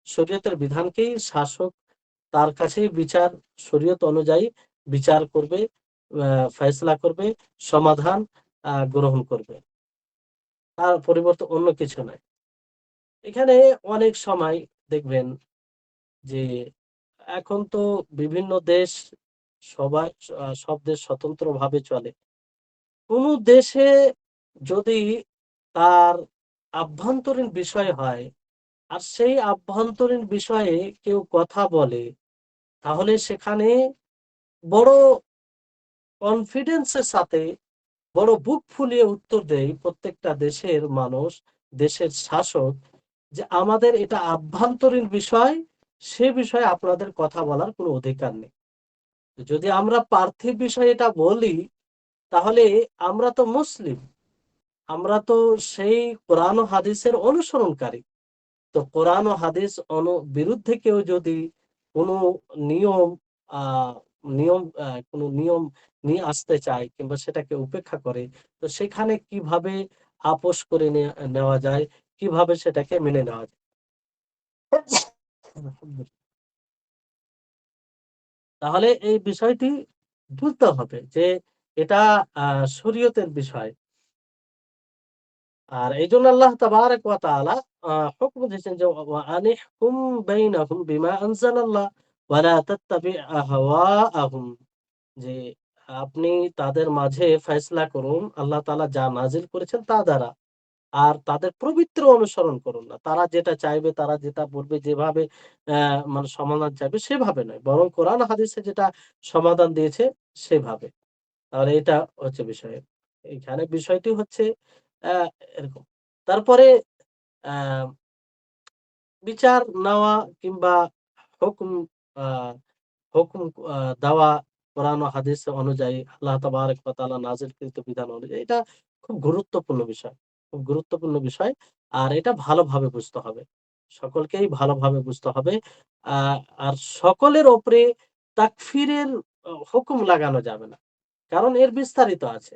শরীয়তের বিধানকেই শাসক, তার কাছেই বিচার, শরীয়ত অনুযায়ী বিচার করবে, ফয়সালা করবে, সমাধান গ্রহণ করবে। তার পরিবর্তে অন্য কিছু নয়। এখানে অনেক সময় দেখবেন যে এখন তো বিভিন্ন দেশ, সবাই সব দেশ স্বতন্ত্রভাবে চলে। কোন দেশে যদি তার আভ্যন্তরীণ বিষয় হয়, আর সেই আভ্যন্তরীণ বিষয়ে কেউ কথা বলে, তাহলে সেখানে বড় কনফিডেন্সের সাথে বড় বুক ফুলিয়ে উত্তর দেয় প্রত্যেকটা দেশের মানুষ, দেশের শাসক, যে আমাদের এটা আভ্যন্তরীণ বিষয়, সে বিষয়ে আপনাদের কথা বলার কোনো অধিকার নেই। যদি আমরা পার্থিব বিষয়ে এটা বলি, তাহলে আমরা তো মুসলিম, আমরা তো সেই কোরআন ও হাদিসের অনুসরণকারী। তো কোরআন ও হাদিস বিরুদ্ধে কেউ যদি কোনো নিয়ম আহ কোনো নিয়ম নিয়ে আসতে চায় কিংবা সেটাকে উপেক্ষা করে, তো সেখানে কিভাবে আপোষ করে নেওয়া যায়, কিভাবে সেটাকে মেনে নেওয়া যায়। তাহলে এই বিষয়টি বুঝতে হবে যে এটা শরীয়তের বিষয়। আর এইজন্য আল্লাহ তাবারাক ওয়া তাআলা হুকম দিয়েছেন যে ওয়া আনিহকুম বাইনাহুম বিমা আনজালাল্লাহ ওয়া লা তাত্তাবি আহওয়াআহুম, যে আপনি তাদের মাঝে ফয়সালা করুন আল্লাহ তাআলা যা নাজিল করেছেন তা দ্বারা, আর তাদের পবিত্র অনুসরণ করুন না। তারা যেটা চাইবে, তারা যেটা বলবে, যেভাবে মানে সমাধান চাইবে সেভাবে নয়, বরং কোরআন হাদিসে যেটা সমাধান দিয়েছে সেভাবে। তাহলে এটা হচ্ছে বিষয়। এখানে বিষয়টি হচ্ছে আ এরকম। তারপরে আ বিচার নেওয়া কিংবা হুকুম আ হুকুম আ দেওয়া কোরআন ও হাদিস অনুযায়ী, আল্লাহ তাবারাক ওয়া তাআলা নাজিলকৃত বিধান অনুযায়ী, এটা খুব গুরুত্বপূর্ণ বিষয়। খুব গুরুত্বপূর্ণ বিষয়। আর এটা ভালোভাবে বুঝতে হবে। সকলকেই ভালোভাবে বুঝতে হবে। আ আর সকলের উপরে তাকফীরের হুকুম লাগানো যাবে না। কারণ এর বিস্তারিত আছে।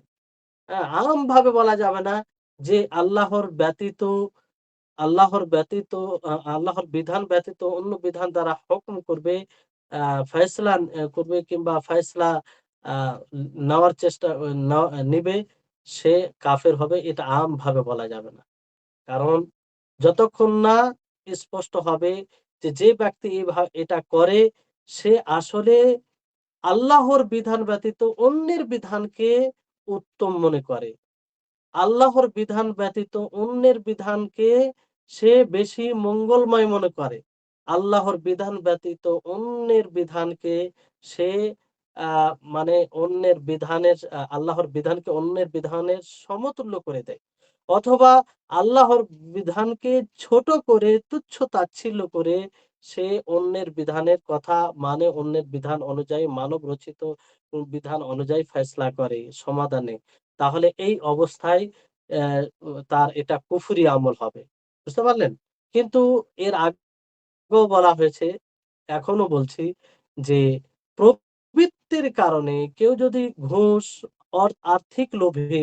আমভাবে বলা যাবে না যে আল্লাহর ব্যতীত আল্লাহর বিধান ব্যতীত অন্য বিধান দ্বারা হুকুম করবে, আ ফয়সালা করবে কিংবা ফয়সালা আ নেওয়ার চেষ্টা নিবে, সে কাফের হবে। এটা আমভাবে বলা যাবে না। কারণ যতক্ষণ না স্পষ্ট হবে যে, যে ব্যক্তি এটা করে, সে আসলে আল্লাহর বিধান ব্যতীত অন্যের বিধানকে উত্তম মনে করে। আল্লাহর বিধান ব্যতীত অন্যের বিধানকে সে বেশি মঙ্গলময় মনে করে। আল্লাহর বিধান ব্যতীত অন্যের বিধানকে সে আ মানে অন্যের বিধানের আল্লাহর বিধানকে অন্যের বিধানের সমতুল্য করে দেয়। অথবা আল্লাহর বিধানকে ছোট করে তুচ্ছ-তাচ্ছিল্য করে সে অন্যের বিধানের কথা মানে, অন্যের বিধান অনুযায়ী, মানব রচিত বিধান অনুযায়ী ফয়সালা করে সমাধানে। তাহলে এই অবস্থায় অ্যা তার এটা কুফরি আমল হবে। বুঝতে পারলেন? কিন্তু এর আগেও বলা হয়েছে, এখনো বলছি যে প্রবৃত্তির কারণে কেউ যদি ঘুষ, আর্থিক লোভে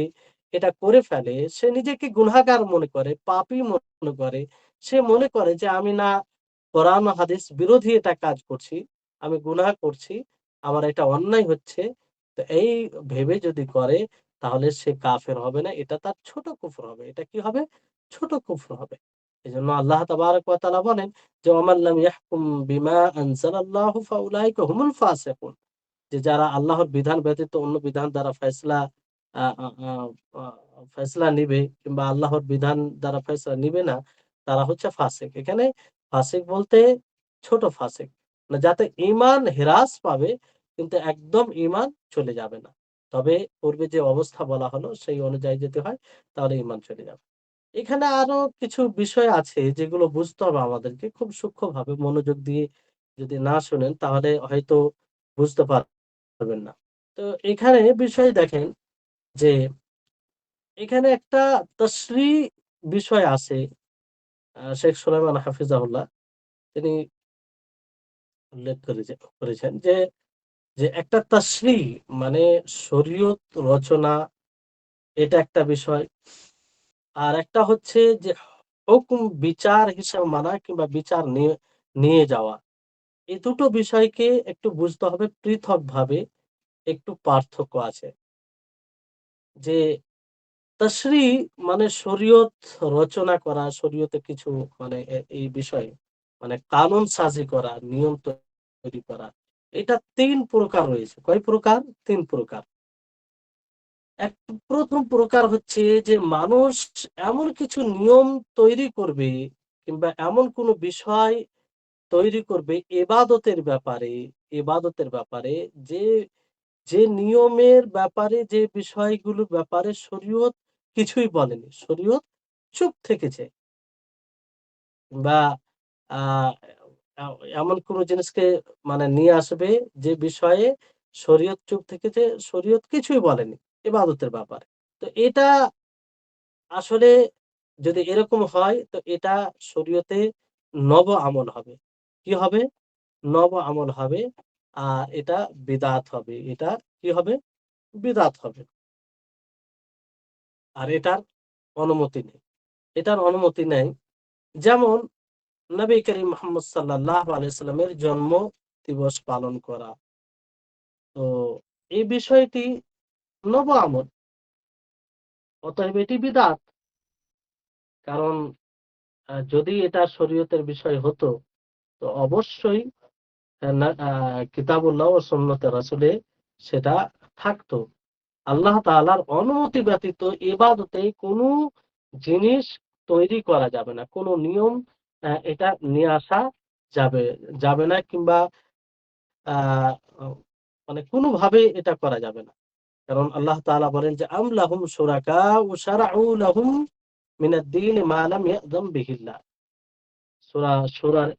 এটা করে ফেলে, সে নিজেকে গুনাহগার মনে করে, পাপী মনে করে। সে মনে করে যে আমি না কোরআন ও হাদিস বিরোধী এটা কাজ করছি, আমি গুনাহ করছি, আমার এটা অন্যায় হচ্ছে। তো এই ভেবে যদি করে, তাহলে সে কাফের হবে না। এটা তার ছোট কুফর হবে। এটা কি হবে? ছোট কুফর হবে। এজন্য আল্লাহ তাবারাক ওয়া তাআলা বলেন যে, "ওয়ামান লাম ইয়াহকুম বিমা আনজালাল্লাহু ফাউলাইকা হুমুল ফাসিকুন।" যে যারা আল্লাহর বিধান ব্যতীত অন্য বিধান দ্বারা আ আ আ আ ফয়সালা নিবে কিংবা আল্লাহর বিধান দ্বারা ফয়সালা নিবে না, তারা হচ্ছে ফাসিক। এখানে ফাসিক বলতে ছোট ফাসিক। মানে যাতে ঈমান হেরাস পাবে কিন্তু একদম ঈমান চলে যাবে না। তবে পূর্বে যে অবস্থা বলা হলো সেই অনুযায়ী যদি হয়, তাহলে ঈমান চলে যাবে। এখানে আরো কিছু বিষয় আছে যেগুলো বুঝতে হবে আমাদেরকে খুব সূক্ষ্মভাবে মনোযোগ দিয়ে। যদি না শোনেন তাহলে হয়তো বুঝতে পারবেন না। তো এখানে বিষয় দেখেন যে এখানে একটা তাসরিহ বিষয় আছে। শেখ সুলাইমান হাফিজাহুল্লাহ তিনি উল্লেখ করেছেন যে, একটা তাসরিহ মানে শরীয়ত রচনা, এটা একটা বিষয়। আর একটা হচ্ছে যে হুকুম বিচার হিসেবে মানা কিংবা বিচার নিয়ে নিয়ে যাওয়া। এই দুটো বিষয়কে একটু বুঝতে হবে পৃথকভাবে, একটু পার্থক্য আছে। যে তাশরিহ মানে শরীয়ত রচনা করা, শরীয়তে কিছু মানে এই বিষয়ে মানে কানুন সাজি করা, নিয়ম তৈরি করা। এটা ৩ প্রকার রয়েছে। কয় প্রকার? ৩ প্রকার। এক ১ম প্রকার হচ্ছে যে মানুষ এমন কিছু নিয়ম তৈরি করবে কিংবা এমন কোনো বিষয় তৈরি করবে এবাদতের ব্যাপারে যে, যে নিয়মের ব্যাপারে যে বিষয়গুলোর ব্যাপারে শরীয়ত কিছুই বলেনি। শরীয়ত চুপ থেকেছে। বা আ এ এমন কোন জিনিসকে মানে নিয়ে আসবে যে বিষয়ে শরীয়ত চুপ থেকেছে, শরীয়ত কিছুই বলেনি ইবাদতের ব্যাপারে। তো এটা আসলে যদি এরকম হয় তো এটা শরীয়তে নব আমল হবে। কি হবে? নব আমল হবে। আর এটা বিদআত হবে। এটা কি হবে? বিদআত হবে। আর এটার অনুমতি নেই। এটার অনুমতি নেই। যেমন নবী করিম মুহাম্মদ সাল্লাল্লাহু আলাইহি সাল্লামের জন্ম দিবস পালন করা। তো এই বিষয়টি নব আমল। অতএব এটি বিদআত। কারণ যদি এটা শরীয়তের বিষয় হতো তো অবশ্যই না কিতাবুল্লাহ ও সুন্নতে রাসূলে সেটা থাকতো। আল্লাহ তাআলার অনুমতি ব্যতীত ইবাদতে কোনো জিনিস তৈরি করা যাবে না। কোনো নিয়ম এটা নিয়ে আসা যাবে যাবে না কিংবা আ অ মানে কোনোভাবেই এটা করা যাবে না। কারণ আল্লাহ তাআলা বলেন যে, আম লাহুম শুরাকাউ শারাউ লাহুম মিনাদ-দীন মা লাম ইয়া'যাম বিহিল্লাহ। সূরা সূরার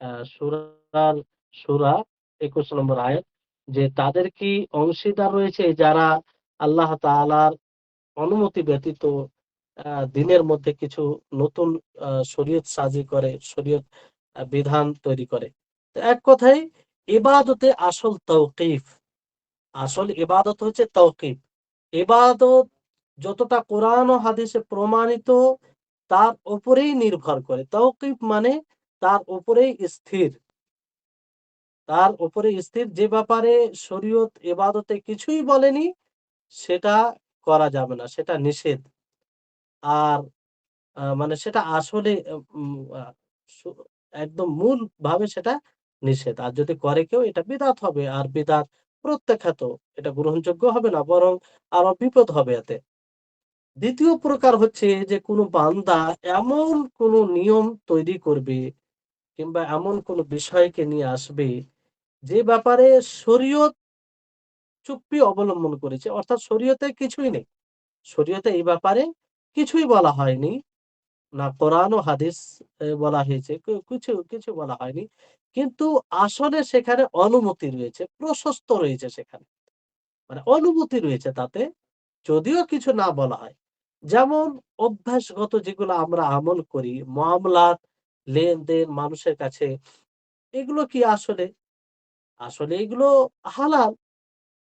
আ সূরার সূরা ২১ নম্বর আয়াত যে তাদের কি অংশীদার রয়েছে যারা আল্লাহ তাআলার অনুমতি ব্যতীত দ্বীনের মধ্যে কিছু নতুন শরীয়ত সাজি করে, শরীয়ত বিধান তৈরি করে। তো এক কথায় ইবাদতে আসল তাওকীফ। আসল ইবাদত হচ্ছে তাওকীফ। ইবাদত যতটা কোরআন ও হাদিসে প্রমাণিত তার উপরেই নির্ভর করে। তাওকীফ মানে তার উপরেই স্থির। তার উপরে স্থির যে ব্যাপারে শরীয়ত ইবাদতে কিছুই বলেনি সেটা করা যাবে না। সেটা নিষেধ। আর মানে সেটা আসলে উম আ সু একদম মূলভাবে সেটা নিষেধ। আর যদি করে কেউ এটা বিদআত হবে। আর বিদআত প্রত্যাখ্যাত। এটা গ্রহণযোগ্য হবে না বরং আরো বিপদ হবে এতে। ২য় প্রকার হচ্ছে যে কোনো বান্দা এমন কোনো নিয়ম তৈরি করবে কিংবা এমন কোনো বিষয়কে নিয়ে আসবে যে ব্যাপারে শরীয়ত চুপ্পি অবলম্বন করেছে। অর্থাৎ শরীয়তে কিছুই নেই। শরীয়তে এই ব্যাপারে কিছুই বলা হয়নি। না কোরআন ও হাদিস বলা হয়েছে। কিছু বলা হয়নি। কিন্তু আসলে সেখানে অনুমতি রয়েছে, প্রশস্ত রয়েছে সেখানে। মানে অনুমতি রয়েছে তাতে, যদিও কিছু না বলা হয়। যেমন অভ্যাসগত যেগুলো আমরা আমল করি, মুআমালাত, লেনদেন মানুষের কাছে, এগুলো কি আসলে? আসলে এগুলো হালাল।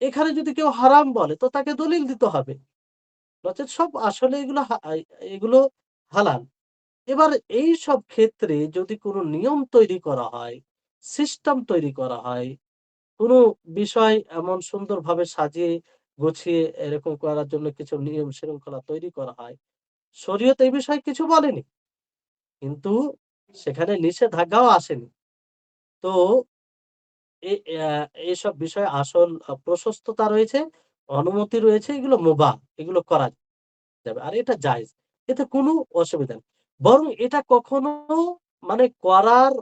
এখানে যদি কেউ হারাম বলে তো তাকে দলিল দিতে হবে। নচেৎ সব আসলে এগুলো এগুলো হালাল। এবার এইসব ক্ষেত্রে যদি কোনো নিয়ম তৈরি করা হয়, সিস্টেম তৈরি করা হয়, কোনো বিষয় এমন সুন্দরভাবে সাজিয়ে গুছিয়ে এরকম করার জন্য কিছু নিয়ম শৃঙ্খলা তৈরি করা হয়। শরীয়ত এই বিষয়ে কিছু বলেনি। কিন্তু সেখানে নিষেধাজ্ঞাও আসেনি। তো এ অ্যা এসব বিষয়ে আসল প্রশস্ততা রয়েছে, অনুমতি রয়েছে, এগুলো মুবাহ, এগুলো করা যাবে। আর এটা জায়েজ। এতে কোনো অসুবিধা নেই। বরং এটা কখনো মানে করার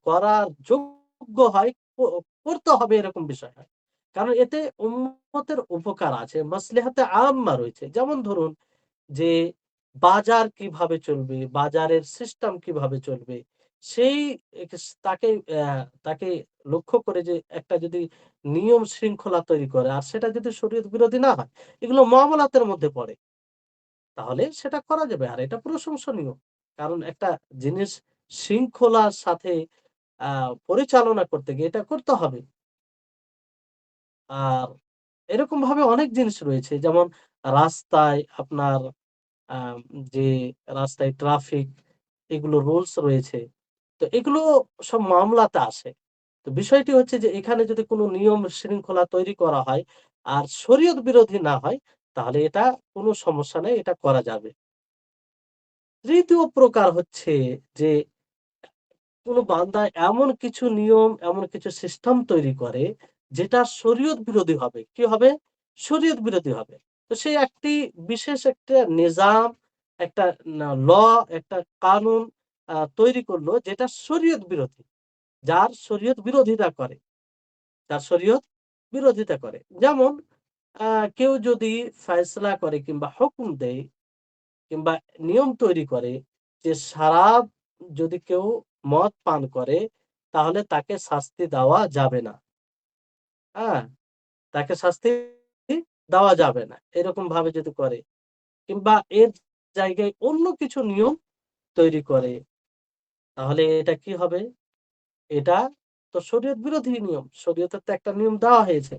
করার যোগ্য হয়, করতে হবে এরকম বিষয় হয়। কারণ এতে উম্মতের উপকার আছে, মাসলিহাতে আম্মা রয়েছে। যেমন ধরুন যে বাজার কিভাবে চলবে, বাজারের সিস্টেম কিভাবে চলবে, সেই তাকে তাকে লক্ষ্য করে যে একটা যদি নিয়ম শৃঙ্খলা তৈরি করে আর সেটা যদি শরীয়ত বিরোধী না হয়, এগুলো মুআমালাতের মধ্যে পড়ে। তাহলে সেটা করা যাবে। আর এটা প্রশংসনীয়। কারণ একটা জিনিস শৃঙ্খলার সাথে আ পরিচালনা করতে গিয়ে এটা করতে হবে। আর এরকমভাবে অনেক জিনিস রয়েছে। যেমন রাস্তায় আপনার আ যে রাস্তায় ট্রাফিক এগুলো রুলস রয়েছে। তো এগুলো সব মামলাতে আসে। তো বিষয়টি হচ্ছে যে এখানে যদি কোনো নিয়ম শৃঙ্খলা তৈরি করা হয় আর শরীয়ত বিরোধী না হয় তাহলে এটা কোনো সমস্যা নেই, এটা করা যাবে। ৩য় প্রকার হচ্ছে যে কোন বান্দা এমন কিছু নিয়ম, এমন কিছু সিস্টেম তৈরি করে যেটা শরীয়ত বিরোধী হবে। কি হবে? শরীয়ত বিরোধী হবে। তো সেই একটি বিশেষ একটা নিজাম, একটা ল, একটা কানুন তৈরি করলো যেটা শরীয়ত বিরোধী। যার শরীয়ত বিরোধিতা করে, যার শরীয়ত বিরোধিতা করে। যেমন আ কেউ যদি ফায়সালা করে কিংবা হুকুম দেয় কিংবা নিয়ম তৈরি করে যে শরাব যদি কেউ মদ পান করে তাহলে তাকে শাস্তি দেওয়া যাবে না। হ্যাঁ? তাকে শাস্তি দেওয়া যাবে না। এরকম ভাবে যদি করে কিংবা এর জায়গায় অন্য কিছু নিয়ম তৈরি করে তাহলে এটা কি হবে? এটা তো শরীয়ত বিরোধী নিয়ম। শরীয়তের তো একটা নিয়ম দেওয়া হয়েছে।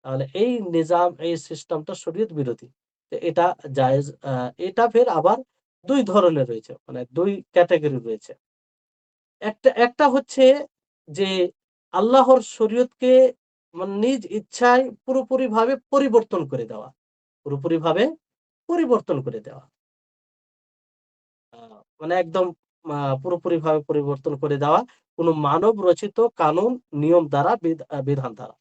তাহলে এই নিজাম, এই সিস্টেমটা শরীয়ত বিরোধী। তো এটা জায়েজ এটা ফের আবার ২ ধরনের রয়েছে। মানে ২ ক্যাটেগরি রয়েছে। একটা একটা হচ্ছে যে আল্লাহর শরীয়তকে নিজ ইচ্ছায় পুরোপুরিভাবে পরিবর্তন করে দেওয়া। পুরোপুরিভাবে পরিবর্তন করে দেওয়া। আ মানে একদম পুরোপুরিভাবে পরিবর্তন করে দেওয়া। কোন মানব রচিত কানুন, নিয়ম দ্বারা বিধান দ্বারা।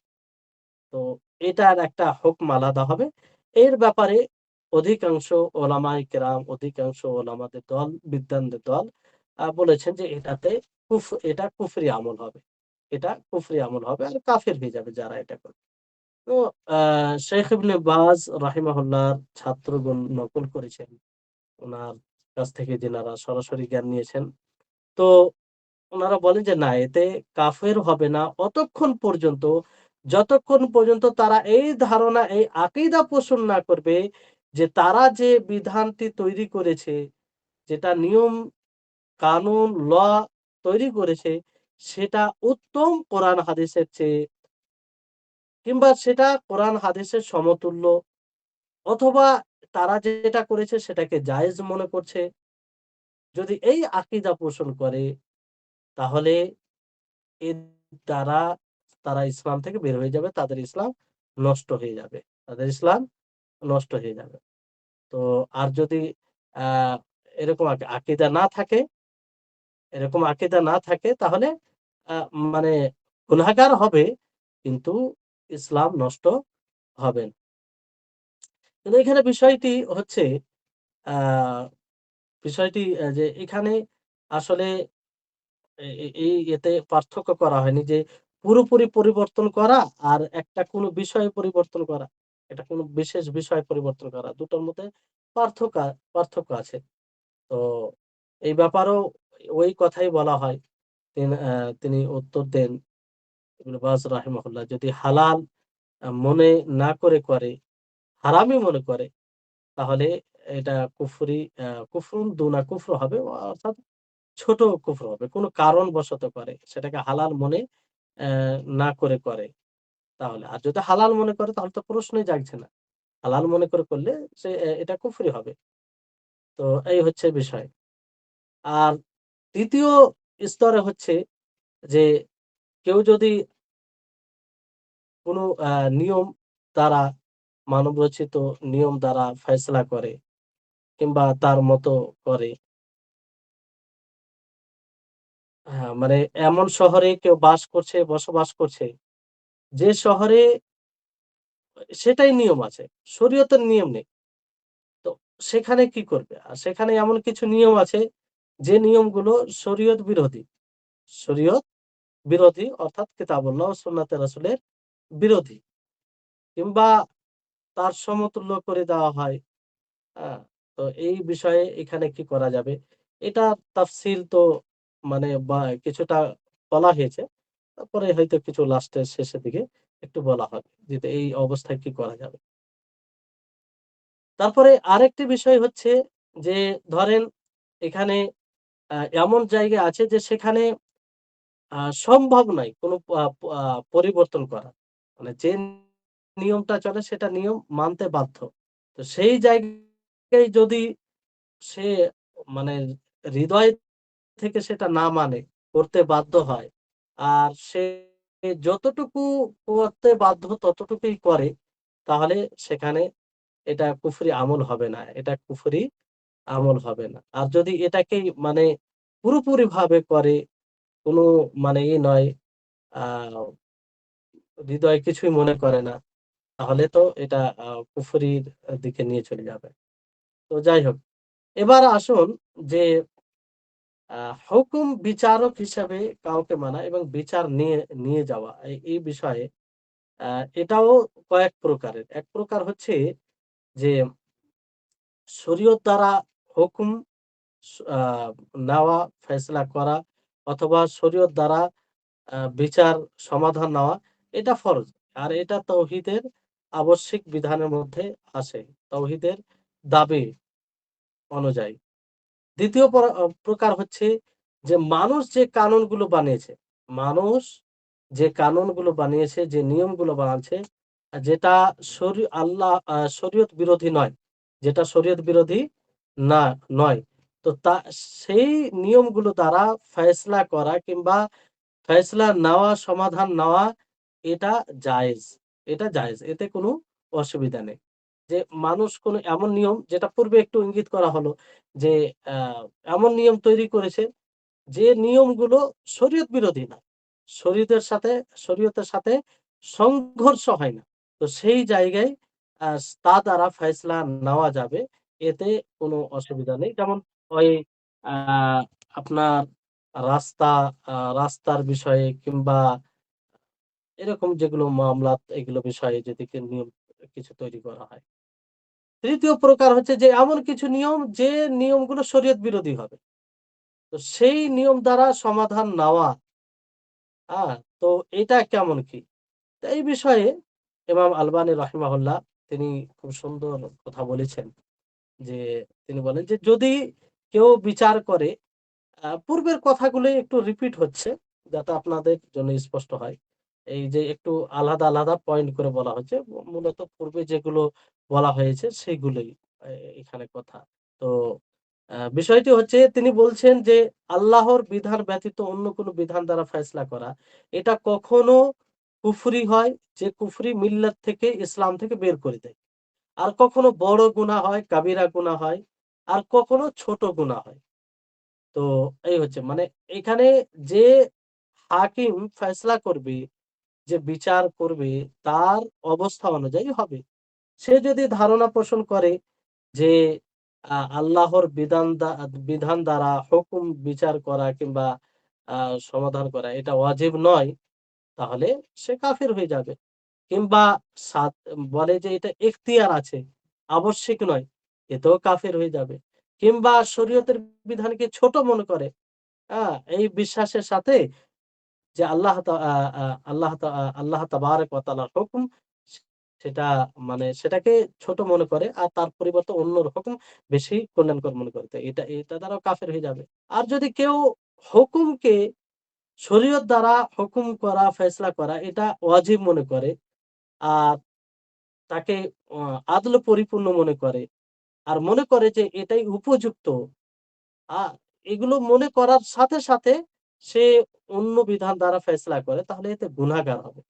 তো এটার একটা হুকম আলাদা হবে। এর ব্যাপারে অধিকাংশ ওলামায়ে কেরাম, অধিকাংশ ওলামাদের দল, বিদ্বানদের দল বলেছেন যে এটা কুফরি আমল হবে। এটা কুফরি আমল হবে আর কাফের হয়ে যাবে যারা এটা করবে। তো আ শেখ ইবনে বাজ রাহিমাহুল্লাহর ছাত্রগণ নকল করেছেন উনার কাছ থেকে যিনারা সরাসরি জ্ঞান নিয়েছেন। তো উনারা বলেন যে না এতে কাফের হবে না যতক্ষণ পর্যন্ত তারা এই ধারণা, এই আকীদা পোষণ না করবে যে তারা যে বিধানটি তৈরি করেছে, যেটা নিয়ম, কানুন, তৈরি করেছে সেটা উত্তম কোরআন হাদিসের চেয়ে কিংবা সেটা কোরআন হাদিসের সমতুল্য অথবা তারা যেটা করেছে সেটাকে জায়েজ মনে করছে। যদি এই আকীদা পোষণ করে তাহলে এর দ্বারা তারা ইসলাম থেকে বের হয়ে যাবে। তাদের ইসলাম নষ্ট হয়ে যাবে। তাদের ইসলাম নষ্ট হয়ে যাবে। তো আর যদি আ এরকম আকীদা না থাকে তাহলে আ মানে গুনাহগার হবে কিন্তু ইসলাম নষ্ট হবে না। কিন্তু এখানে বিষয়টি হচ্ছে আ বিষয়টি যে এখানে আসলে এতে পার্থক্য করা হয়নি যে পুরোপুরি পরিবর্তন করা আর একটা কোনো বিষয় পরিবর্তন করা। এটা কোনো বিশেষ বিষয় পরিবর্তন করা। দুটোর মধ্যে পার্থক্য পার্থক্য আছে। তো এই ব্যাপারেও ওই কথাই বলা হয়। তিনি উত্তর দেন ইবনে বাজ রাহিমাহুল্লাহ যদি হালাল মনে না করে, হারামই মনে করে তাহলে এটা কুফরুন দুনা কুফর হবে অর্থাৎ ছোট কুফর হবে। কোনো কারণবশত করে। সেটাকে হালাল মনে অ্যা না করে তাহলে। আর যদি হালাল মনে করে তাহলে তো প্রশ্নই জাগছে না। হালাল মনে করে করলে সে এটা কুফরি হবে। তো এই হচ্ছে বিষয়। আর ২য় স্তরে হচ্ছে যে কেউ যদি কোনো নিয়ম দ্বারা মানবরচিত নিয়ম দ্বারা ফায়সালা করে কিংবা তার মতো করে হ্যাঁ, মানে এমন শহরে কেউ বসবাস করছে যে শহরে সেটাই নিয়ম আছে। শরীয়তের নিয়ম নেই। তো সেখানে কি করবে? সেখানে এমন কিছু নিয়ম আছে যে নিয়মগুলো শরীয়ত বিরোধী। শরীয়ত বিরোধী অর্থাৎ কিতাবুল্লাহ ও সুন্নাতে রাসূলের বিরোধী কিংবা তার সমতুল্য করে দেওয়া হয়। আ তো এই বিষয়ে এখানে কি করা যাবে? এটা তাফসীল তো কিছুটা বলা হয়েছে। তারপরে হয়তো কিছু লাস্টের শেষের দিকে একটু বলা হবে। যে এই অবস্থায় কি করা যাবে? তারপরে আরেকটি বিষয় হচ্ছে যে ধরেন এখানে আ এমন জায়গা আছে যে সেখানে সম্ভব নয় কোনো আ আ পরিবর্তন করা। মানে যে নিয়মটা চলে সেটা নিয়ম মানতে বাধ্য। তো সেই জায়গায় যদি সে মানে হৃদয় থেকে সেটা না মানে, করতে বাধ্য হয়। আর সে যতটুকু করতে বাধ্য ততটুকুই করে, তাহলে সেখানে এটা কুফরি আমল হবে না। এটা কুফরি আমল হবে না। আর যদি এটাকেই পুরোপুরিভাবে করে, কোনো নয়, আ হৃদয়ে কিছুই মনে করে না। তাহলে তো এটা কুফরির দিকে নিয়ে চলে যাবে। তো যাই হোক, এবার আসুন যে হুকুম বিচারক হিসাবে কাউকে মানা এবং বিচার নিয়ে নিয়ে যাওয়া এই বিষয়ে আ এটাও কয়েক প্রকারের। এক প্রকার হচ্ছে যে শরীয়ত দ্বারা হুকুম আ নেওয়া, ফয়সালা করা অথবা শরীয়ত দ্বারা বিচার সমাধান নেওয়া এটা ফরজ। আর এটা তাওহীদের আবশ্যিক বিধানের মধ্যে আসে। তাওহীদের দাবি অনুযায়ী। ২য় প্রকার হচ্ছে যে মানুষ যে কানুনগুলো বানিয়েছে, মানুষ যে কানুনগুলো বানিয়েছে, যে নিয়মগুলো বানাচ্ছে, যেটা শরীয়ত বিরোধী নয়, যেটা শরীয়ত বিরোধী না নয়। তো সেই নিয়মগুলো দ্বারা ফয়সালা করা কিংবা ফয়সালা নেওয়া, সমাধান নেওয়া এটা জায়েজ। এটা জায়েজ। এতে কোনো অসুবিধা নেই। যে মানুষ কোনো এমন নিয়ম যেটা পূর্বে একটু ইঙ্গিত করা হলো যে আ এমন নিয়ম তৈরি করেছে যে নিয়মগুলো শরীয়ত বিরোধী না। শরীয়তের শরীয়তের সাথে সংঘর্ষ হয় না। তো সেই জায়গায় আ তা দ্বারা ফয়সালা নেওয়া যাবে। এতে কোনো অসুবিধা নেই। যেমন ওই আ আপনার রাস্তা রাস্তার বিষয়ে কিংবা এরকম যেগুলো মামলাত এগুলো বিষয়ে যদি নিয়ম কিছু তৈরি করা হয়। ৩য় প্রকার হচ্ছে যে এমন কিছু নিয়ম যে নিয়মগুলো শরীয়ত বিরোধী হবে। তো সেই নিয়ম দ্বারা সমাধান নেওয়া, আ তো এটা কেমন কি? তো এই বিষয়ে ইমাম আলবানী রাহিমাহুল্লাহ তিনি খুব সুন্দর কথা বলেছেন যে তিনি বলেন যে যদি কেউ বিচার করে পূর্বের কথাগুলোই একটু রিপিট হচ্ছে যাতে আপনাদের জন্য স্পষ্ট হয়। এই যে একটু আলাদা, আলাদা পয়েন্ট করে বলা হচ্ছে। মূলত পূর্বে যেগুলো বলা হয়েছে সেগুলোই এ এখানে কথা। তো বিষয়টি হচ্ছে তিনি বলছেন যে আল্লাহর বিধান ব্যতীত অন্য কোনো বিধান দ্বারা ফয়সালা করা এটা কখনো কুফরি হয় যে কুফরি মিল্লাত থেকে ইসলাম থেকে বের করে দেয়। আর কখনো বড় গুনাহ হয়, কাবিরা গুনাহ হয়, আর কখনো ছোট গুনাহ হয়। তো এই হচ্ছে মানে এখানে যে হাকিম ফয়সালা করবে, যে বিচার করবে তার অবস্থা অনুযায়ী হবে। সে যদি ধারণা পোষণ করে যে আল্লাহর বিধান দ্বারা হুকুম বিচার করা কিংবা আ সমাধান করা এটা ওয়াজিব নয়, তাহলে সে কাফির হয়ে যাবে। কিংবা সাদ বলে যে এটা এখতিয়ার আছে, আবশ্যিক নয়, এতেও কাফির হয়ে যাবে। কিংবা শরীয়তের বিধানকে ছোট মনে করে, এই বিশ্বাসের সাথে যে আল্লাহ তা আ আ আল্লাহ তা আ আল্লাহ তাবারাক ওয়া তাআলার হুকুম সে সেটা মানে সেটাকে ছোট মনে করে আর তার পরিবর্তে অন্যর হুকুম বেশি কল্যাণকর মনে করে। তো এটা দ্বারাও কাফের হয়ে যাবে। আর যদি কেউ হুকুমকে শরীয়ত দ্বারা হুকুম করা, ফয়সালা করা এটা ওয়াজিব মনে করে আর তাকে অ আদল পরিপূর্ণ মনে করে। আর মনে করে যে এটাই উপযুক্ত। আ এগুলো মনে করার সাথে, সাথে সে অন্য বিধান দ্বারা ফয়সালা করে তাহলে এতে গুনাহগার হবে।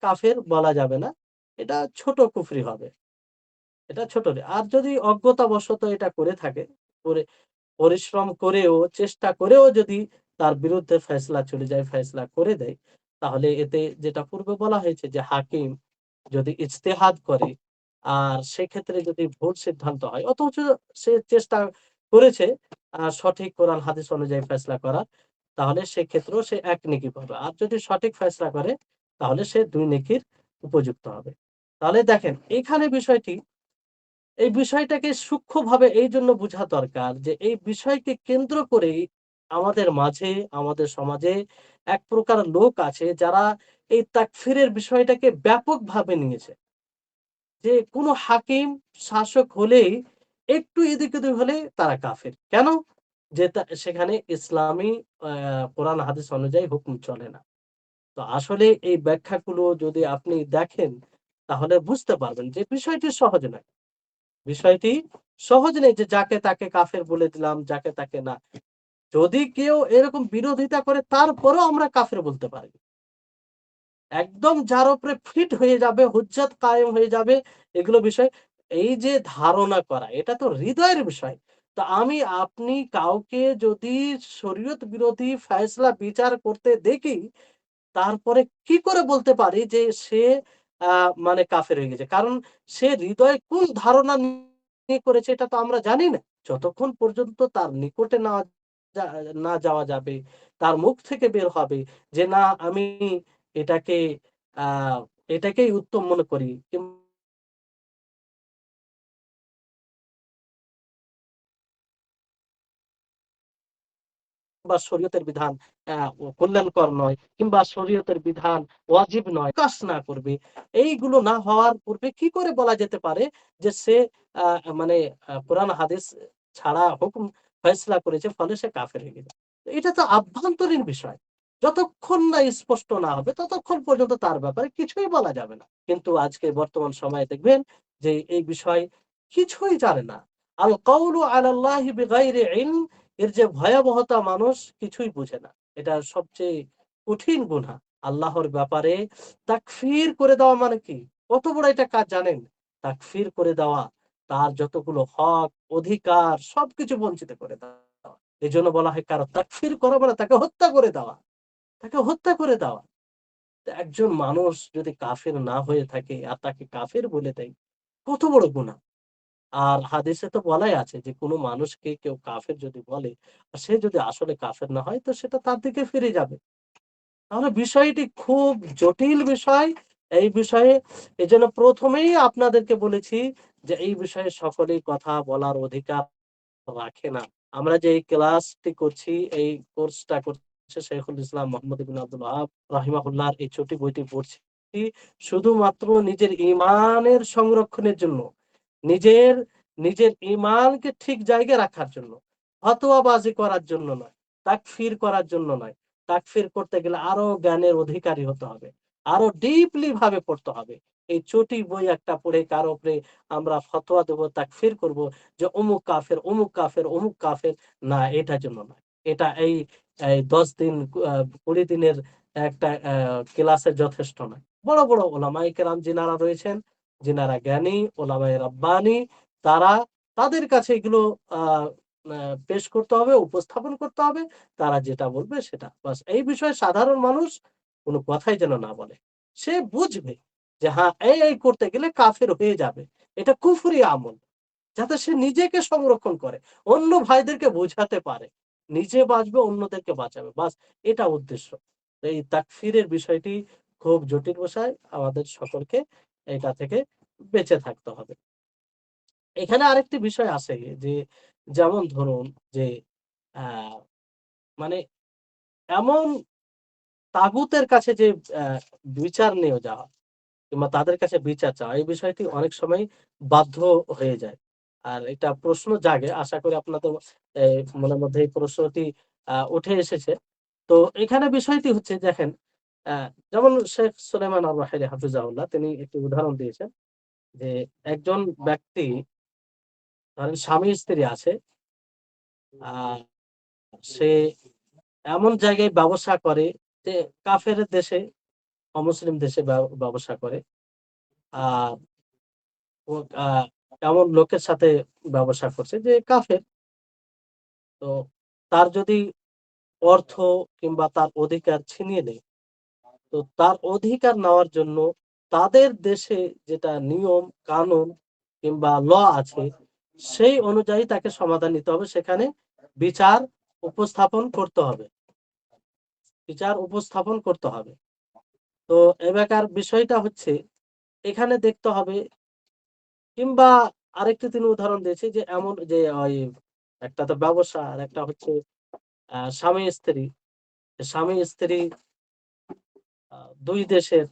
কাফের বলা যাবে না। এটা ছোট কুফরি হবে। এটা ছোট আর যদি অজ্ঞতাবশত এটা করে থাকে, করে পরিশ্রম করেও চেষ্টা করেও যদি তার বিরুদ্ধে ফয়সালা চলে যায়, ফয়সালা করে দেয়, তাহলে এতে যেটা পূর্বে বলা হয়েছে যে হাকিম যদি ইজতেহাদ করে আর সেক্ষেত্রে যদি ভুল সিদ্ধান্ত হয় অথচ সে চেষ্টা করেছে সঠিক কোরআন হাদিস অনুযায়ী ফয়সালা করার, তাহলে সেক্ষেত্রেও সে ১ নেকি পাবে। আর যদি সঠিক ফয়সালা করে তাহলে সে ২ নেকির উপযুক্ত হবে। তাহলে দেখেন এখানে এই বিষয়টাকে সূক্ষ্মভাবে এইজন্য বুঝা দরকার যে এই বিষয়কে কেন্দ্র করেই আমাদের মাঝে, আমাদের সমাজে এক প্রকার লোক আছে যারা এই তাকফিরের বিষয়টাকে ব্যাপকভাবে নিয়েছে। যে কোন হাকিম, শাসক হলেই একটু এদিক-ওদিক হলেই তারা কাফের। কেন? যে সেখানে ইসলামী আ কোরআন হাদিস অনুযায়ী হুকুম চলে না। তো আসলে এই ব্যাখ্যাগুলো যদি আপনি দেখেন তাহলে বুঝতে পারবেন যে বিষয়টি সহজ নয়। বিষয়টি সহজ নেই যে যাকে তাকে কাফের বলে দিলাম, যাকে তাকে না। যদি কেউ এরকম বিরোধিতা করে তারপরেও আমরা কাফের বলতে পারি। একদম যার উপরে ফিট হয়ে যাবে, হুজ্জাত কায়েম হয়ে যাবে এগুলো বিষয়। এই যে ধারণা করা এটা তো হৃদয়ের বিষয়। তো আপনি কাউকে যদি শরীয়ত বিরোধী ফয়সালা বিচার করতে দেখি, তারপরে কি করে বলতে পারি যে সে মানে কাফের হয়ে গেছে। কারণ সে হৃদয়ে কোন ধারণা নিয়ে করেছে এটা তো আমরা জানি না। যতক্ষণ পর্যন্ত তার নিকটে যা না যাওয়া যাবে, তার মুখ থেকে বের হবে যে, "না, আমি এটাকে আ এটাকেই উত্তম মনে করি।" কিংবা শরীয়তের বিধান কল্যাণকর নয়, কিংবা শরীয়তের বিধান ওয়াজিব নয়, প্রকাশ না করবে। এইগুলো না হওয়ার পূর্বে কি করে বলা যেতে পারে যে সে আ মানে কোরআন হাদিস ছাড়া হুকুম ফয়সালা করেছে, ফলে সে কাফের হয়ে গেছে। এটা তো আভ্যন্তরীণ বিষয়। যতক্ষণ না স্পষ্ট না হবে ততক্ষণ পর্যন্ত তার ব্যাপারে কিছুই বলা যাবে না। কিন্তু আজকে বর্তমান সময়ে দেখবেন যে এই বিষয় কিছুই জানে না। আল কাউলু আলাল্লাহি বিগাইরি ইলম, এর যে ভয়াবহতা মানুষ কিছুই বুঝে না। এটা সবচেয়ে কঠিন গুনাহ। আল্লাহর ব্যাপারে তাকফির করে দেওয়া মানে কি? কত বড় এটা কাজ জানেন? তাকফির করে দেওয়া, তার যতগুলো হক, অধিকার সবকিছু বঞ্চিত করে দেওয়া। এজন্য বলা হয় কারো তাকফির করা মানে তাকে হত্যা করে দেওয়া। তাকে হত্যা করে দেওয়া। তো একজন মানুষ যদি কাফের না হয়ে থাকে আর তাকে কাফের বলে দেয়, কত বড় গুনাহ। আর হাদিসে তো বলাই আছে যে কোন মানুষকে কেউ কাফের যদি বলে, আর সে যদি আসলে কাফের না হয় তো সেটা তার দিকে ফিরে যাবে। তাহলে বিষয়টি খুব জটিল বিষয়। এই বিষয়ে এজন্য ১ম এই আপনাদেরকে বলেছি যে এই বিষয়ে সকলেই কথা বলার অধিকার রাখে না। আমরা যে এই ক্লাসটি করছি, এই কোর্সটা করছে শাইখুল ইসলাম মুহাম্মদ ইবনে আব্দুল ওয়াহাব রাহিমাহুল্লাহর এই ছোটি বইটি পড়ছি শুধুমাত্র নিজের ঈমানের সংরক্ষণের জন্য। নিজের, নিজের ঈমানকে ঠিক জায়গায় রাখার জন্য। ফতোয়াবাজি করার জন্য নয়। তাকফির করার জন্য নয়। তাকফির করতে গেলে আরো জ্ঞানের অধিকারী হতে হবে। আরো ডিপলি ভাবে পড়তে হবে। এই চটি বই একটা পড়ে কারো উপরে আমরা ফতোয়া দেব, তাকফির করব যে অমুক কাফের, অমুক কাফের, অমুক কাফের। না, এটার জন্য নয়। এটা এই ১০ দিন ২০ দিনের একটা ক্লাসে যথেষ্ট নয়। বড়, বড় ওলামায়ে কেরাম যিনারা রয়েছেন, যিনারা জ্ঞানী, ওলামায়ে রাব্বানী, তারা তাদের কাছে এগুলো আ আ পেশ করতে হবে, উপস্থাপন করতে হবে। তারা যেটা বলবে সেটা। বাস এই বিষয়ে সাধারণ মানুষ কোন কথাই যেন না বলে। সে বুঝবে যে হ্যাঁ, এই করতে গেলে কাফের হয়ে যাবে। এটা কুফরি আমল। যাতে সে নিজেকে সংরক্ষণ করে। অন্য ভাইদেরকে বোঝাতে পারে। নিজে বাঁচবে, অন্যদেরকে বাঁচাবে। বাস এটা উদ্দেশ্য। তো এই তাকফিরের বিষয়টি খুব জটিল বিষয়। আমাদের সকলকে এটা থেকে বেঁচে থাকতে হবে। এখানে আরেকটি বিষয় আছে যে, যেমন ধরুন যে, আ মানে এমন তাগুতের কাছে যে আ বিচার নিয়ে যাওয়া কিংবা তাদের কাছে বিচার চাওয়া, এই বিষয়টি অনেক সময় বাধ্য হয়ে যায়। আর এটা প্রশ্ন জাগে। আশা করি আপনাদের মনের মধ্যে এই প্রশ্নটি উঠে এসেছে। তো এখানে বিষয়টি হচ্ছে দেখেন, আ যেমন শেখ সুলাইমান আর-রাহিলি হাফিজাহুল্লাহ তিনি একটি উদাহরণ দিয়েছেন যে, একজন ব্যক্তি ধরেন স্বামী-স্ত্রী আছে। আ সে এমন জায়গায় ব্যবসা করে যে কাফের দেশে, অমুসলিম দেশে ব্যবসা করে। আ ও এমন লোকের সাথে ব্যবসা করছে যে কাফের। তো তার যদি অর্থ কিংবা তার অধিকার ছিনিয়ে নেয়, তো তার অধিকার নেওয়ার জন্য তাদের দেশে যেটা নিয়ম, কানুন কিংবা আছে, সেই অনুযায়ী তাকে সমাধান নিতে হবে। সেখানে বিচার উপস্থাপন করতে হবে। বিচার উপস্থাপন করতে হবে। তো এবেকার বিষয়টা হচ্ছে এখানে দেখতে হবে, কিংবা আরেকটি তিনি উদাহরণ দিয়েছে যে এমন যে ওই একটা তো ব্যবসা আর একটা হচ্ছে স্বামী-স্ত্রী। স্বামী-স্ত্রী ২ দেশের,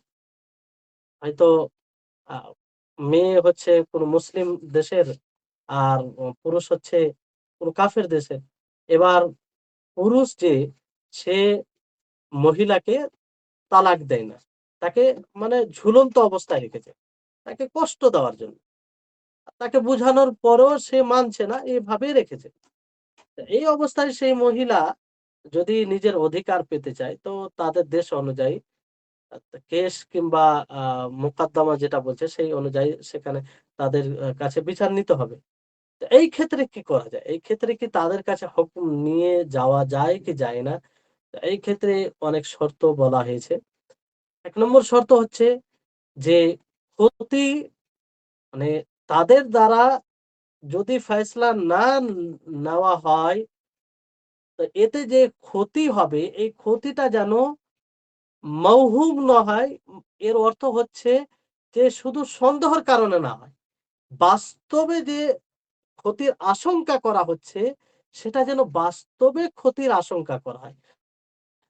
হয়তো আ মেয়ে হচ্ছে কোন মুসলিম দেশের আর পুরুষ হচ্ছে কোন কাফের দেশের। এবার পুরুষ যে সে মহিলাকে তালাক দেয় না। তাকে মানে ঝুলন্ত অবস্থায় রেখেছে। তাকে কষ্ট দেওয়ার জন্য। তাকে বুঝানোর পরেও সে মানছে না, এভাবেই রেখেছে। এই অবস্থায় সেই মহিলা যদি নিজের অধিকার পেতে চায় তো তাদের দেশ অনুযায়ী কেস কিংবা আ মোকদ্দমা যেটা বলছে সেই অনুযায়ী সেখানে তাদের কাছে বিচার নিতে হবে। তো এই ক্ষেত্রে কি করা যায়? এই ক্ষেত্রে কি তাদের কাছে হুকুম নিয়ে যাওয়া যায় কি যায় না? তো এই ক্ষেত্রে অনেক শর্ত বলা হয়েছে। ১ নম্বর শর্ত হচ্ছে যে ক্ষতি মানে তাদের দ্বারা যদি ফয়সালা না নেওয়া হয়, তো এতে যে ক্ষতি হবে এই ক্ষতিটা যেন মওহুম না হয়। এর অর্থ হচ্ছে যে শুধু সন্দেহের কারণে না হয়। বাস্তবে যে ক্ষতির আশঙ্কা করা হচ্ছে, সেটা যেন বাস্তবে ক্ষতির আশঙ্কা করা হয়।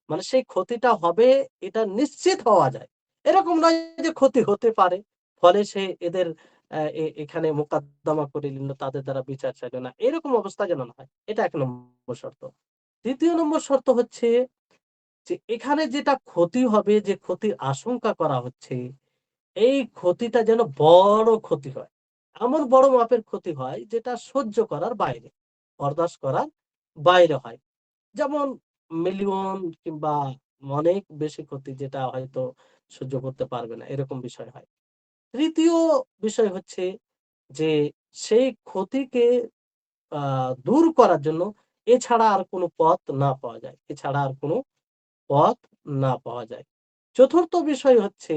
মানে সেই ক্ষতিটা হবে এটা নিশ্চিত হওয়া যায়। এরকম নয় যে ক্ষতি হতে পারে। ফলে সে এদের এখানে মোকদ্দমা করে নিল, তাদের দ্বারা বিচার চাইল না। এরকম অবস্থা যেন না হয়। এটা ১ নম্বর শর্ত। ২য় নম্বর শর্ত হচ্ছে যে এখানে যেটা ক্ষতি হবে, যে ক্ষতির আশঙ্কা করা হচ্ছে, এই ক্ষতিটা যেন বড় ক্ষতি হয়। এমন বড় মাপের ক্ষতি হয় যেটা সহ্য করার বাইরে, বরদাস্ত করার বাইরে হয়। যেমন মিলিয়ন কিংবা অনেক বেশি ক্ষতি যেটা হয়তো সহ্য করতে পারবে না, এরকম বিষয় হয়। ৩য় বিষয় হচ্ছে যে সেই ক্ষতিকে আ দূর করার জন্য এছাড়া আর কোন পথ না পাওয়া যায়। এছাড়া আর কোন পথ না পাওয়া যায়। ৪র্থ বিষয় হচ্ছে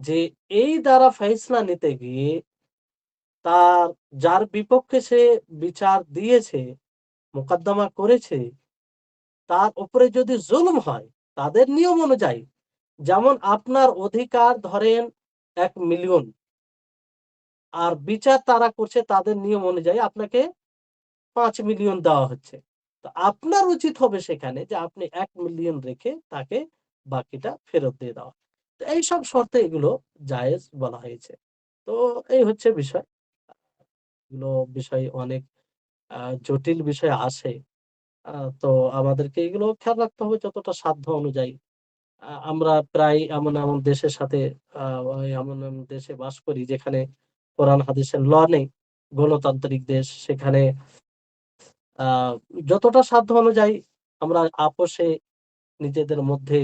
যে এই দ্বারা ফাইসলা নিতে গিয়ে তার যার বিপক্ষে সে বিচার দিয়েছে, মোকদ্দমা করেছে, তার উপরে যদি জুলুম হয়, তাদের নিয়ম অনুযায়ী, যেমন আপনার অধিকার ধরেন ১,০০,০০০ আর বিচার তারা করছে তাদের নিয়ম অনুযায়ী আপনাকে ৫,০০,০০০ দেওয়া হচ্ছে। তো আপনার উচিত হবে সেখানে যে আপনি ১,০০,০০০ রেখে তাকে বাকিটা ফেরত দিয়ে দেওয়া। তো এইসব শর্তে এগুলো জায়েজ বলা হয়েছে। তো এই হচ্ছে বিষয়। এগুলো বিষয় অনেক আ জটিল বিষয় আসে। আ তো আমাদেরকে এগুলো খেয়াল রাখতে হবে যতটা সাধ্য অনুযায়ী। আমরা প্রায় এমন দেশের সাথে আ এমন দেশে বাস করি যেখানে কোরআন হাদিসের নেই। গণতান্ত্রিক দেশ। সেখানে আ যতটা সাধ্য অনুযায়ী আমরা আপোষে নিজেদের মধ্যে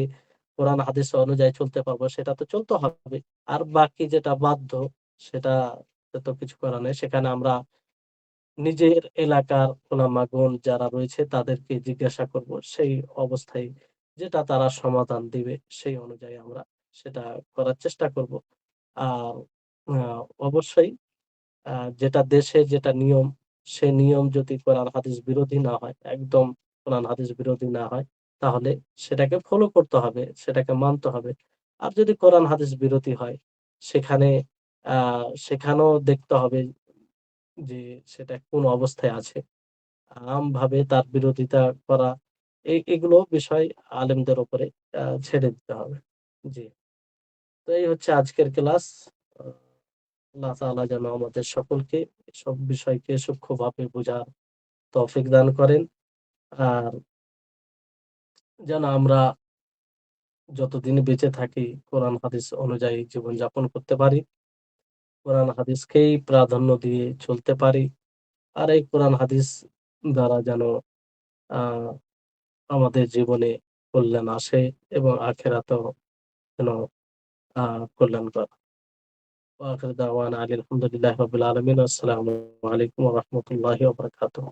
কোরআন হাদিস অনুযায়ী চলতে পারবো সেটা তো চলতে হবে। আর বাকি যেটা বাধ্য সেটা তো কিছু করার নেই। সেখানে আমরা নিজের এলাকার ওলামাগণ যারা রয়েছে তাদেরকে জিজ্ঞাসা করব। সেই অবস্থায় যেটা তারা সমাধান দিবে সেই অনুযায়ী আমরা সেটা করার চেষ্টা করব। আর আ অবশ্যই আ যেটা দেশে যেটা নিয়ম, সে নিয়ম যদি কোরআন হাদিস বিরোধী না হয়, একদম কোরআন হাদিস বিরোধী না হয়, তাহলে সেটাকে ফলো করতে হবে, সেটাকে মানতে হবে। আর যদি কোরআন হাদিস বিরোধী হয়, সেখানে আ সেখানেও দেখতে হবে যে সেটা কোন অবস্থায় আছে। আমভাবে তার বিরোধিতা করা, এগুলো বিষয় আলেমদের উপরে ছেড়ে দিতে হবে। জি। তো এই হচ্ছে আজকের ক্লাস। আ আল্লাহ তাআলা যেন আমাদের সকলকে এসব বিষয়কে সূক্ষ্মভাবে বোঝার তৌফিক দান করেন। আর যেন আমরা যতদিন বেঁচে থাকি কোরআন হাদিস অনুযায়ী জীবনযাপন করতে পারি। কোরআন হাদিসকেই প্রাধান্য দিয়ে চলতে পারি। আর এই কোরআন হাদিস দ্বারা যেন আ আমাদের জীবনে কল্যাণ আসে এবং আখিরাতেও যেন আ কল্যাণকর। ওয়া আখির দাওয়ানা আনিল হামদুলিল্লাহি রাব্বিল আলামিন। আসসালামু আলাইকুম ওয়া রাহমাতুল্লাহি ওয়া বারাকাতুহু।